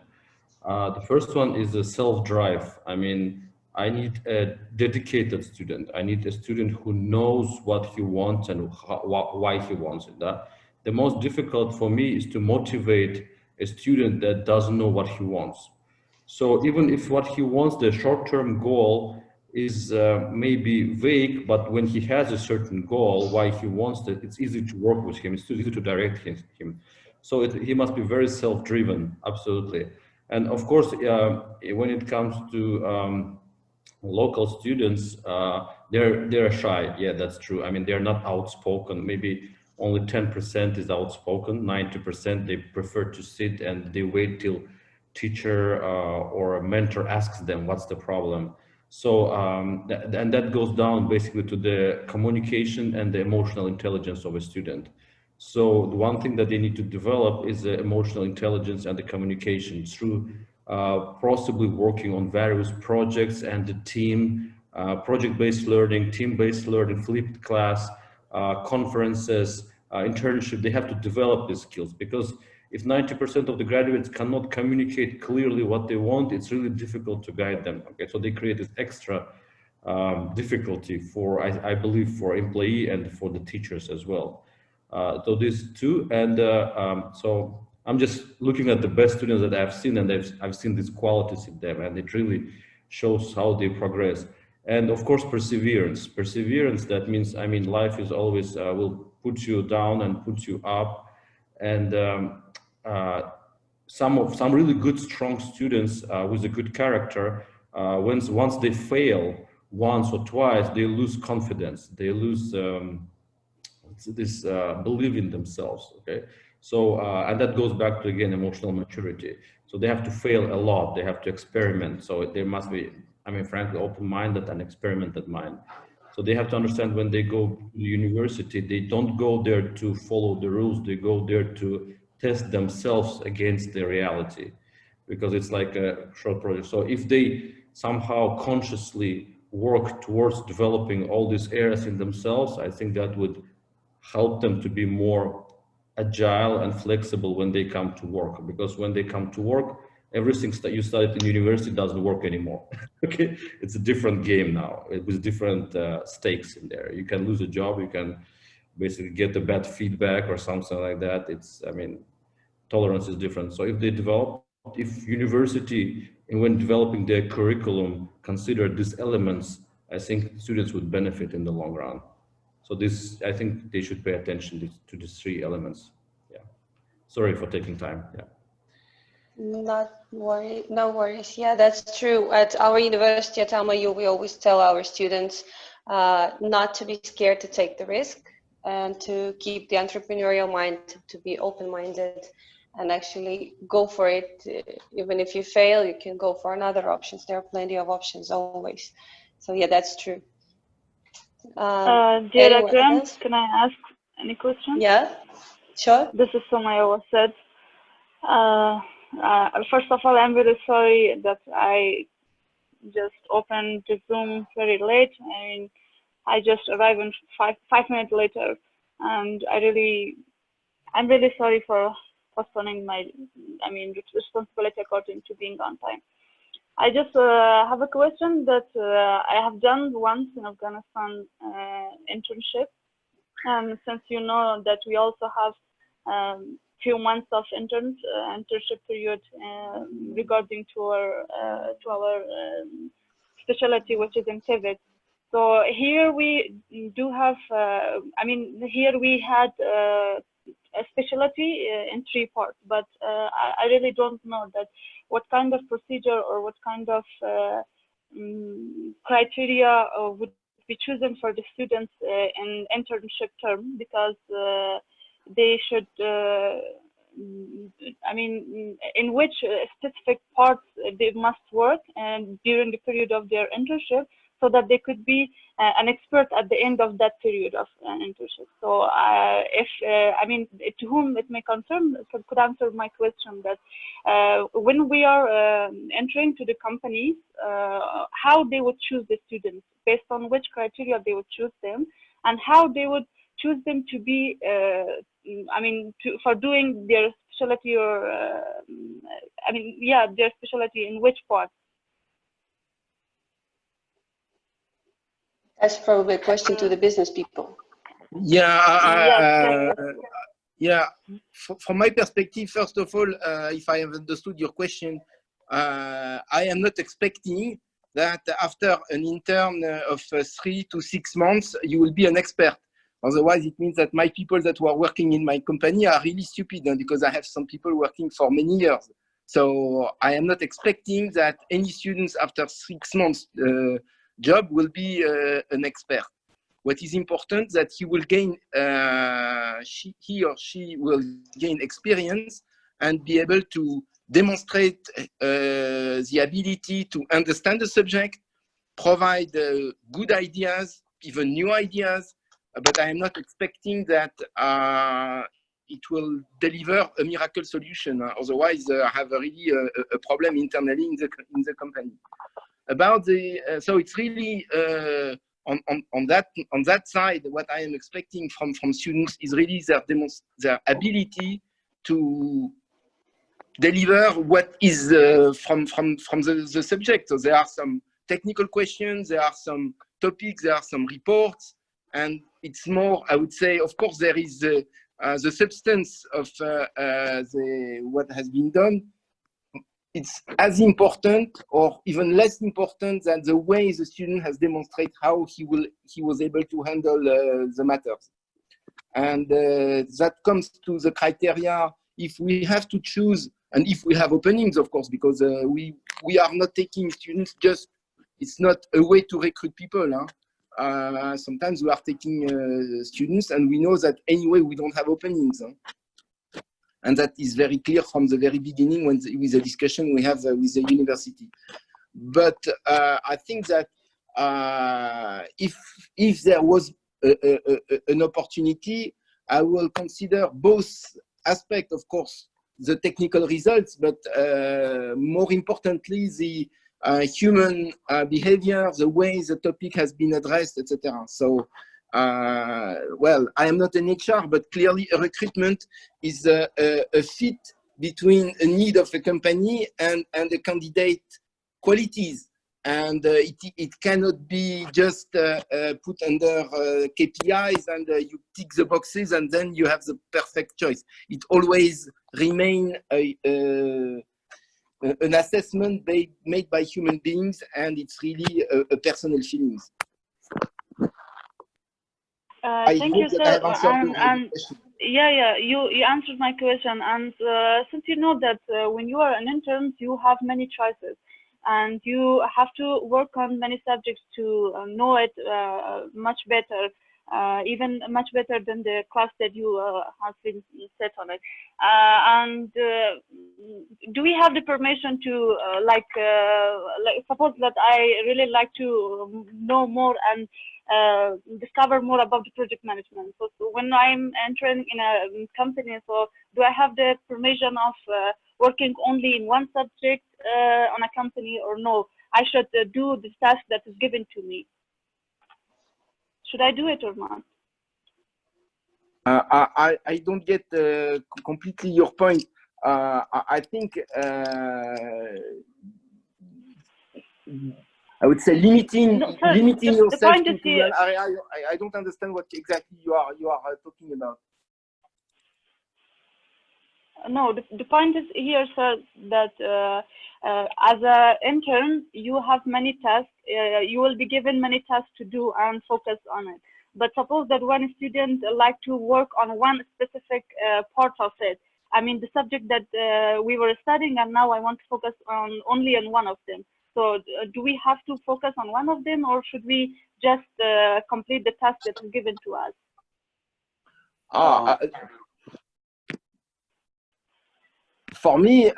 The first one is the self-drive. I mean, I need a dedicated student. I need a student who knows what he wants and why he wants it. The most difficult for me is to motivate a student that doesn't know what he wants. So even if what he wants, the short-term goal is maybe vague, but when he has a certain goal, why he wants it, it's easy to work with him. It's easy to direct him. So he must be very self-driven, absolutely. And of course, when it comes to local students, they're shy. Yeah, that's true. I mean, they're not outspoken. Maybe only 10% is outspoken. 90% they prefer to sit and they wait till teacher or a mentor asks them what's the problem. So and that goes down basically to the communication and the emotional intelligence of a student. So the one thing that they need to develop is the emotional intelligence and the communication through possibly working on various projects and the team, project-based learning, team-based learning, flipped class, conferences, internship. They have to develop these skills, because if 90% of the graduates cannot communicate clearly what they want, it's really difficult to guide them. Okay, so they create this extra difficulty for, I believe, for employee and for the teachers as well. So these two, and so I'm just looking at the best students that I've seen, and I've seen these qualities in them, and it really shows how they progress. And of course, perseverance. Perseverance, that means, I mean, life is always will put you down and put you up. And some really good, strong students with a good character, once they fail once or twice, they lose confidence. They lose this belief in themselves. Okay, so and that goes back to, again, emotional maturity. So they have to fail a lot. They have to experiment. So there must be, I mean, frankly, open-minded and experimented mind. So they have to understand, when they go to the university, they don't go there to follow the rules. They go there to test themselves against the reality, because it's like a short project. So if they somehow consciously work towards developing all these areas in themselves, I think that would help them to be more agile and flexible when they come to work. Because when they come to work, everything that you studied in university doesn't work anymore. Okay, it's a different game now with different stakes in there. You can lose a job, you can basically get a bad feedback or something like that. It's, I mean, tolerance is different. So if they develop if university, and when developing their curriculum, consider these elements, I think students would benefit in the long run. So this, I think they should pay attention to these three elements. Yeah. Sorry for taking time. Yeah. No worries. Yeah, that's true. At our university at AMAU, we always tell our students not to be scared to take the risk and to keep the entrepreneurial mind, to be open-minded and actually go for it. Even if you fail, you can go for another options. There are plenty of options always. So yeah, that's true. Dear Akram, can I ask any question? Yeah, sure. This is Sumaya said. First of all, I'm really sorry that I just opened the Zoom very late. I mean, I just arrived in five minutes later, and I'm really sorry for postponing my, responsibility according to being on time. I just have a question that I have done once in Afghanistan internship, and since you know that we also have few months of internship period regarding to our specialty, which is in pivot. So here we do have, here we had a specialty in 3 parts, but I really don't know that what kind of procedure or what kind of criteria would be chosen for the students in internship term, because they should, in which specific parts they must work and during the period of their internship, so that they could be an expert at the end of that period of internship. So to whom it may concern, could answer my question that when we are entering to the companies, how they would choose the students, based on which criteria they would choose them, and how they would choose them to be, for doing their specialty, or their specialty in which part? That's probably a question to the business people. Yeah, from my perspective, first of all, if I have understood your question, I am not expecting that after an intern of 3 to 6 months, you will be an expert. Otherwise, it means that my people that were working in my company are really stupid, because I have some people working for many years. So I am not expecting that any students after 6 months job will be an expert. What is important that he will gain, he or she will gain experience and be able to demonstrate the ability to understand the subject, provide good ideas, even new ideas, but I am not expecting that it will deliver a miracle solution. Otherwise, I have really a problem internally in the company. About the so it's really on that side, what I am expecting from students is really their ability to deliver what is from the subject. So there are some technical questions, there are some topics, there are some reports, and it's more, I would say, of course, there is the substance of what has been done. It's as important or even less important than the way the student has demonstrated how he was able to handle the matters. And that comes to the criteria. If we have to choose, and if we have openings, of course, because we are not taking students just, it's not a way to recruit people. Huh? Sometimes we are taking students and we know that anyway we don't have openings. Huh? And that is very clear from the very beginning with the discussion we have with the university. But I think that if there was an opportunity, I will consider both aspects, of course, the technical results, but more importantly, the human behavior, the way the topic has been addressed, etc. So, well, I am not an HR, but clearly a recruitment is a fit between a need of a company and the candidate qualities. And it cannot be just put under KPIs and you tick the boxes and then you have the perfect choice. It always remains an assessment made by human beings, and it's really a personal feelings. Thank you, sir. Yeah, you answered my question. And since you know that when you are an intern, you have many choices, and you have to work on many subjects to know it much better, even much better than the class that you have been set on it. Do we have the permission to like suppose that I really like to know more and discover more about the project management. So when I'm entering in a company, so do I have the permission of working only in one subject on a company, or no? I should do the task that is given to me. Should I do it or not? I don't get completely your point. I think I would say limiting yourself to an area. I don't understand what exactly you are talking about. No, the point is here, sir, that as an intern, you have many tasks. You will be given many tasks to do and focus on it. But suppose that one student like to work on one specific part of it. I mean, the subject that we were studying, and now I want to focus on only on one of them. So do we have to focus on one of them, or should we just complete the task that is given to us? For me,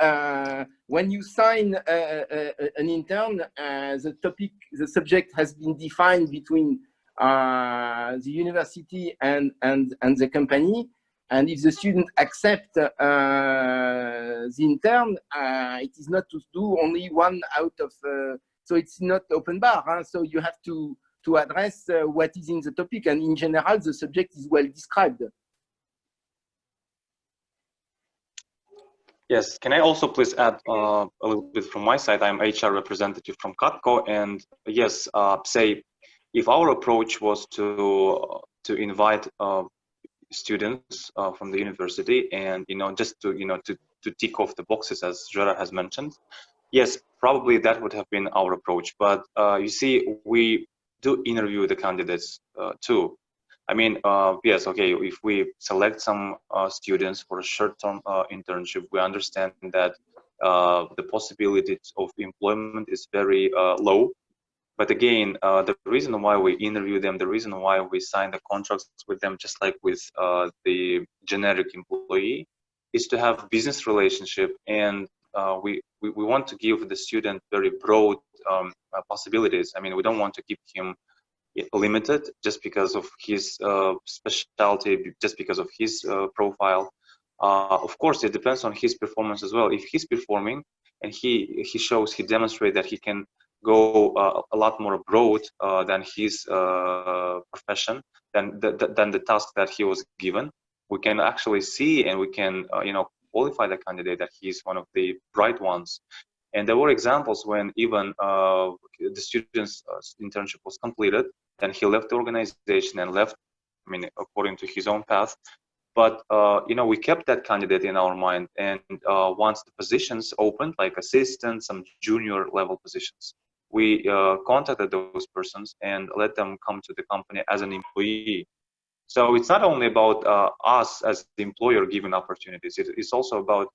when you sign an intern, the subject has been defined between the university and the company. And if the student accepts the intern, it is not to do only one out of, so it's not open bar. Huh? So you have to address what is in the topic. And in general, the subject is well described. Yes, can I also please add a little bit from my side? I'm HR representative from Katko, and yes, say if our approach was to invite students from the university, and just to tick off the boxes as Gerard has mentioned, yes, probably that would have been our approach. But you see, we do interview the candidates too. I mean, yes, okay, if we select some students for a short-term internship, we understand that the possibility of employment is very low. But again, the reason why we interview them, the reason why we sign the contracts with them, just like with the generic employee, is to have business relationship, and we want to give the student very broad possibilities. I mean, we don't want to keep him limited just because of his specialty, just because of his profile. Of course, it depends on his performance as well. If he's performing and he demonstrates that he can go a lot more broad than his profession, than the task that he was given, we can actually see and we can qualify the candidate that he's one of the bright ones. And there were examples when even the student's internship was completed, then he left the organization and left, I mean, according to his own path. But we kept that candidate in our mind, and once the positions opened, like assistant, some junior level positions, we contacted those persons and let them come to the company as an employee. So it's not only about us as the employer giving opportunities, it's also about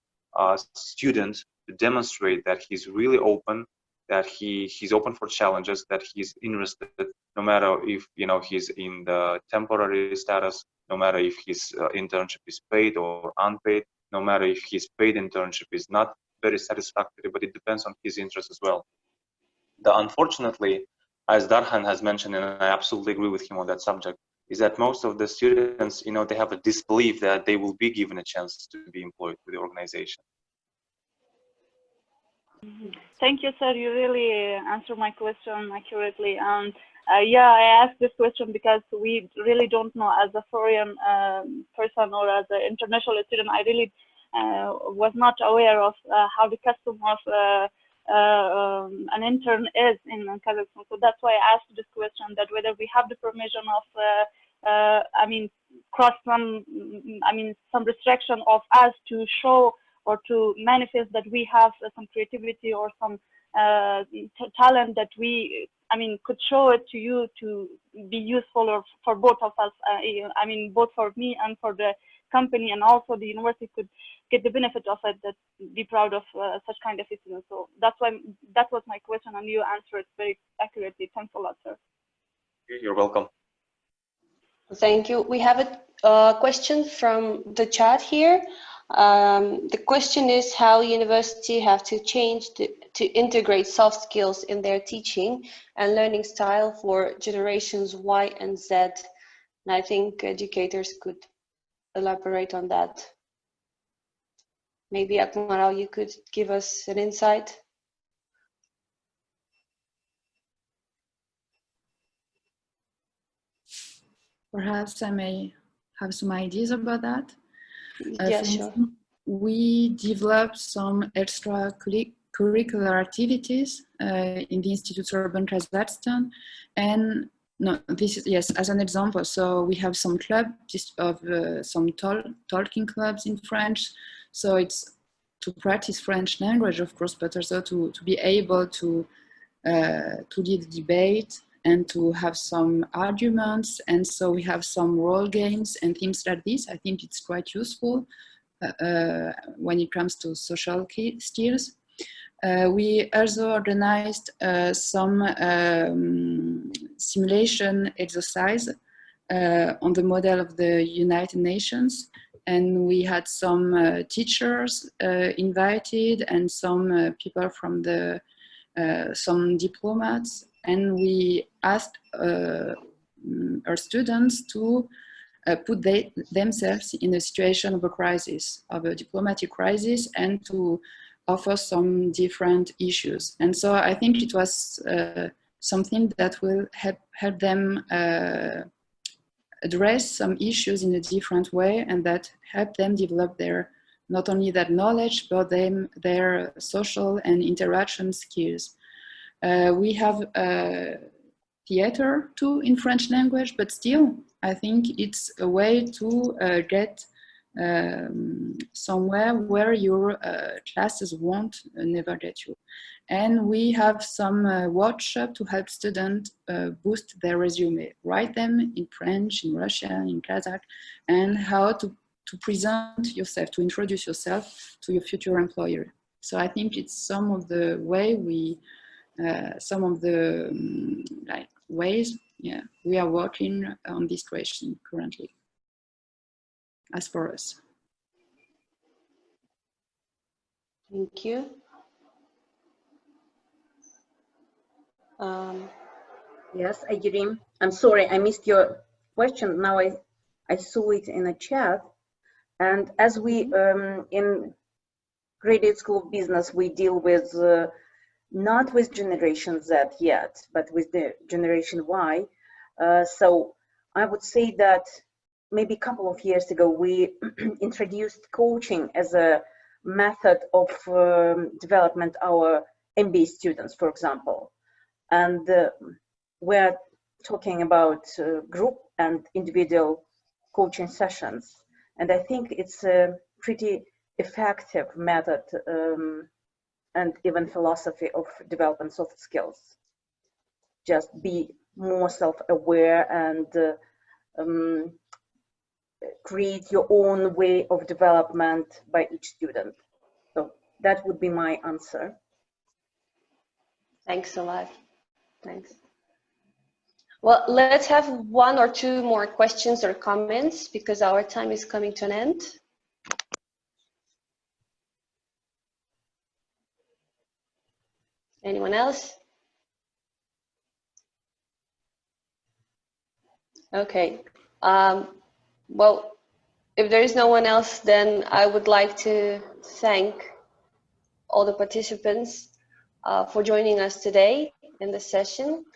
students to demonstrate that he's really open, that he's open for challenges, that he's interested, no matter if he's in the temporary status, no matter if his internship is paid or unpaid, no matter if his paid internship is not very satisfactory, but it depends on his interest as well. Unfortunately, as Darhan has mentioned, and I absolutely agree with him on that subject, is that most of the students, they have a disbelief that they will be given a chance to be employed with the organization. Thank you, sir. You really answered my question accurately. And yeah, I asked this question because we really don't know, as a foreign person or as an international student, I really was not aware of how the custom of an intern is in Kazakhstan. So that's why I asked this question, that whether we have the permission of, some restriction of us to show or to manifest that we have some creativity or some talent that we, I mean, could show it to you to be useful or for both of us. I mean, both for me and for the company, and also the university could get the benefit of it, that be proud of such kind of students. So that's why that was my question, and you answered very accurately. Thanks a lot, sir. You're welcome. Thank you. We have a question from the chat here. The question is how university have to change to integrate soft skills in their teaching and learning style for generations Y and Z. And I think educators could elaborate on that. Maybe Akmaral, you could give us an insight. Perhaps I may have some ideas about that. Yeah, sure. We developed some extracurricular activities in the Institute Urban Kazakhstan, and no, this is, yes, as an example. So we have some clubs of some talking clubs in French. So it's to practice French language, of course, but also to be able to lead the debate and to have some arguments. And so we have some role games and things like this. I think it's quite useful when it comes to social skills. We also organized some simulation exercise on the model of the United Nations. And we had some teachers invited and some people from the, some diplomats. And we asked our students to put themselves in a situation of a crisis, of a diplomatic crisis, and to offer some different issues. And so I think it was something that will help them address some issues in a different way, and that help them develop their, not only that knowledge, but their social and interaction skills. We have theater too in French language, but still, I think it's a way to get somewhere where your classes won't never get you. And we have some workshop to help students boost their resume, write them in French, in Russian, in Kazakh, and how to present yourself, to introduce yourself to your future employer. So I think it's some of the way we, some of the like ways, yeah, we are working on this question currently, as for us. Thank you. Yes, Ayrim, I'm sorry, I missed your question. Now I saw it in a chat. And as we, in Graduate School of Business, we deal with, not with Generation Z yet, but with the Generation Y. So I would say that maybe a couple of years ago, we introduced coaching as a method of development our MBA students, for example. And we're talking about group and individual coaching sessions. And I think it's a pretty effective method and even philosophy of developing soft skills. Just be more self-aware and create your own way of development by each student. So that would be my answer. Thanks a lot. Thanks. Well, let's have one or two more questions or comments because our time is coming to an end. Anyone else? Okay. Well, if there is no one else, then I would like to thank all the participants for joining us today in this session.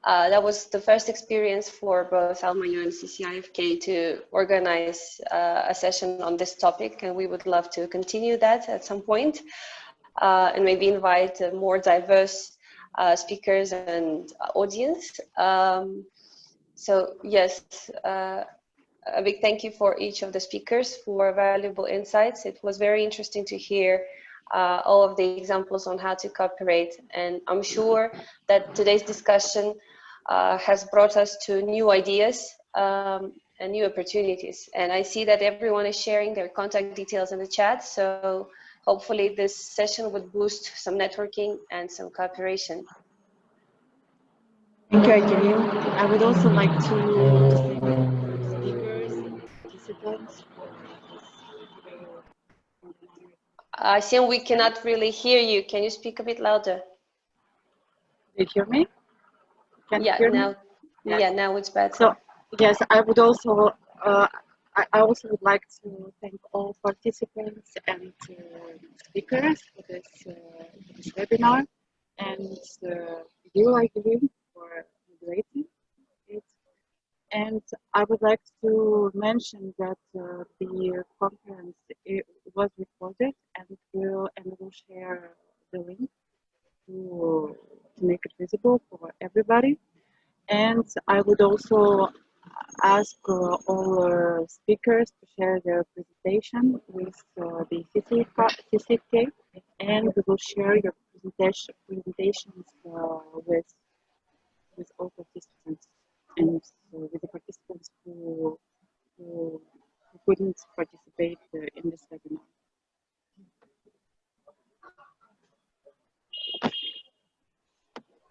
That was the first experience for both AlmaU and CCIFK to organize a session on this topic, and we would love to continue that at some point and maybe invite more diverse speakers and audience. So yes, a big thank you for each of the speakers for valuable insights. It was very interesting to hear all of the examples on how to cooperate, and I'm sure that today's discussion has brought us to new ideas and new opportunities. And I see that everyone is sharing their contact details in the chat, so hopefully this session would boost some networking and some cooperation. Thank you, Aigerim. I would also like to thank the speakers and participants for this I think we cannot really hear you. Can you speak a bit louder? Do you hear me? Can you Yeah, hear now, me? Yes. yeah, now it's better. So, yes, I would also, I also would like to thank all participants and speakers for this webinar, and you, Aigerim, for moderating it. And I would like to mention that the conference was recorded, and we'll share the link to make it visible for everybody. And I would also ask all speakers to share their presentation with the CCK, and we will share your presentations with all participants, and with the participants who couldn't participate in this webinar.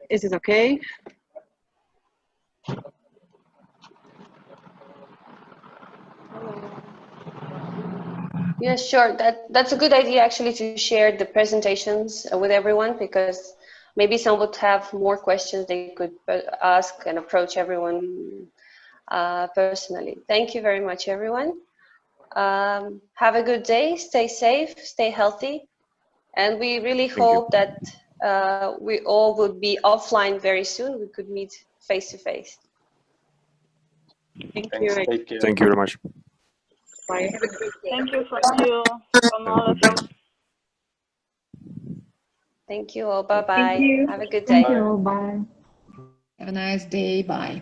Is it okay? Yeah, sure. That's a good idea actually to share the presentations with everyone, because maybe some would have more questions they could ask and approach everyone personally. Thank you very much, everyone. Have a good day, stay safe, stay healthy, and we really hope that we all would be offline very soon. We could meet face to face. Thank Thanks. you. Take care. Thank you very much. Bye. Thank you from all of us. Thank you all. Bye-bye. Thank you. Have a good day. Thank you. Bye. Have a nice day. Bye.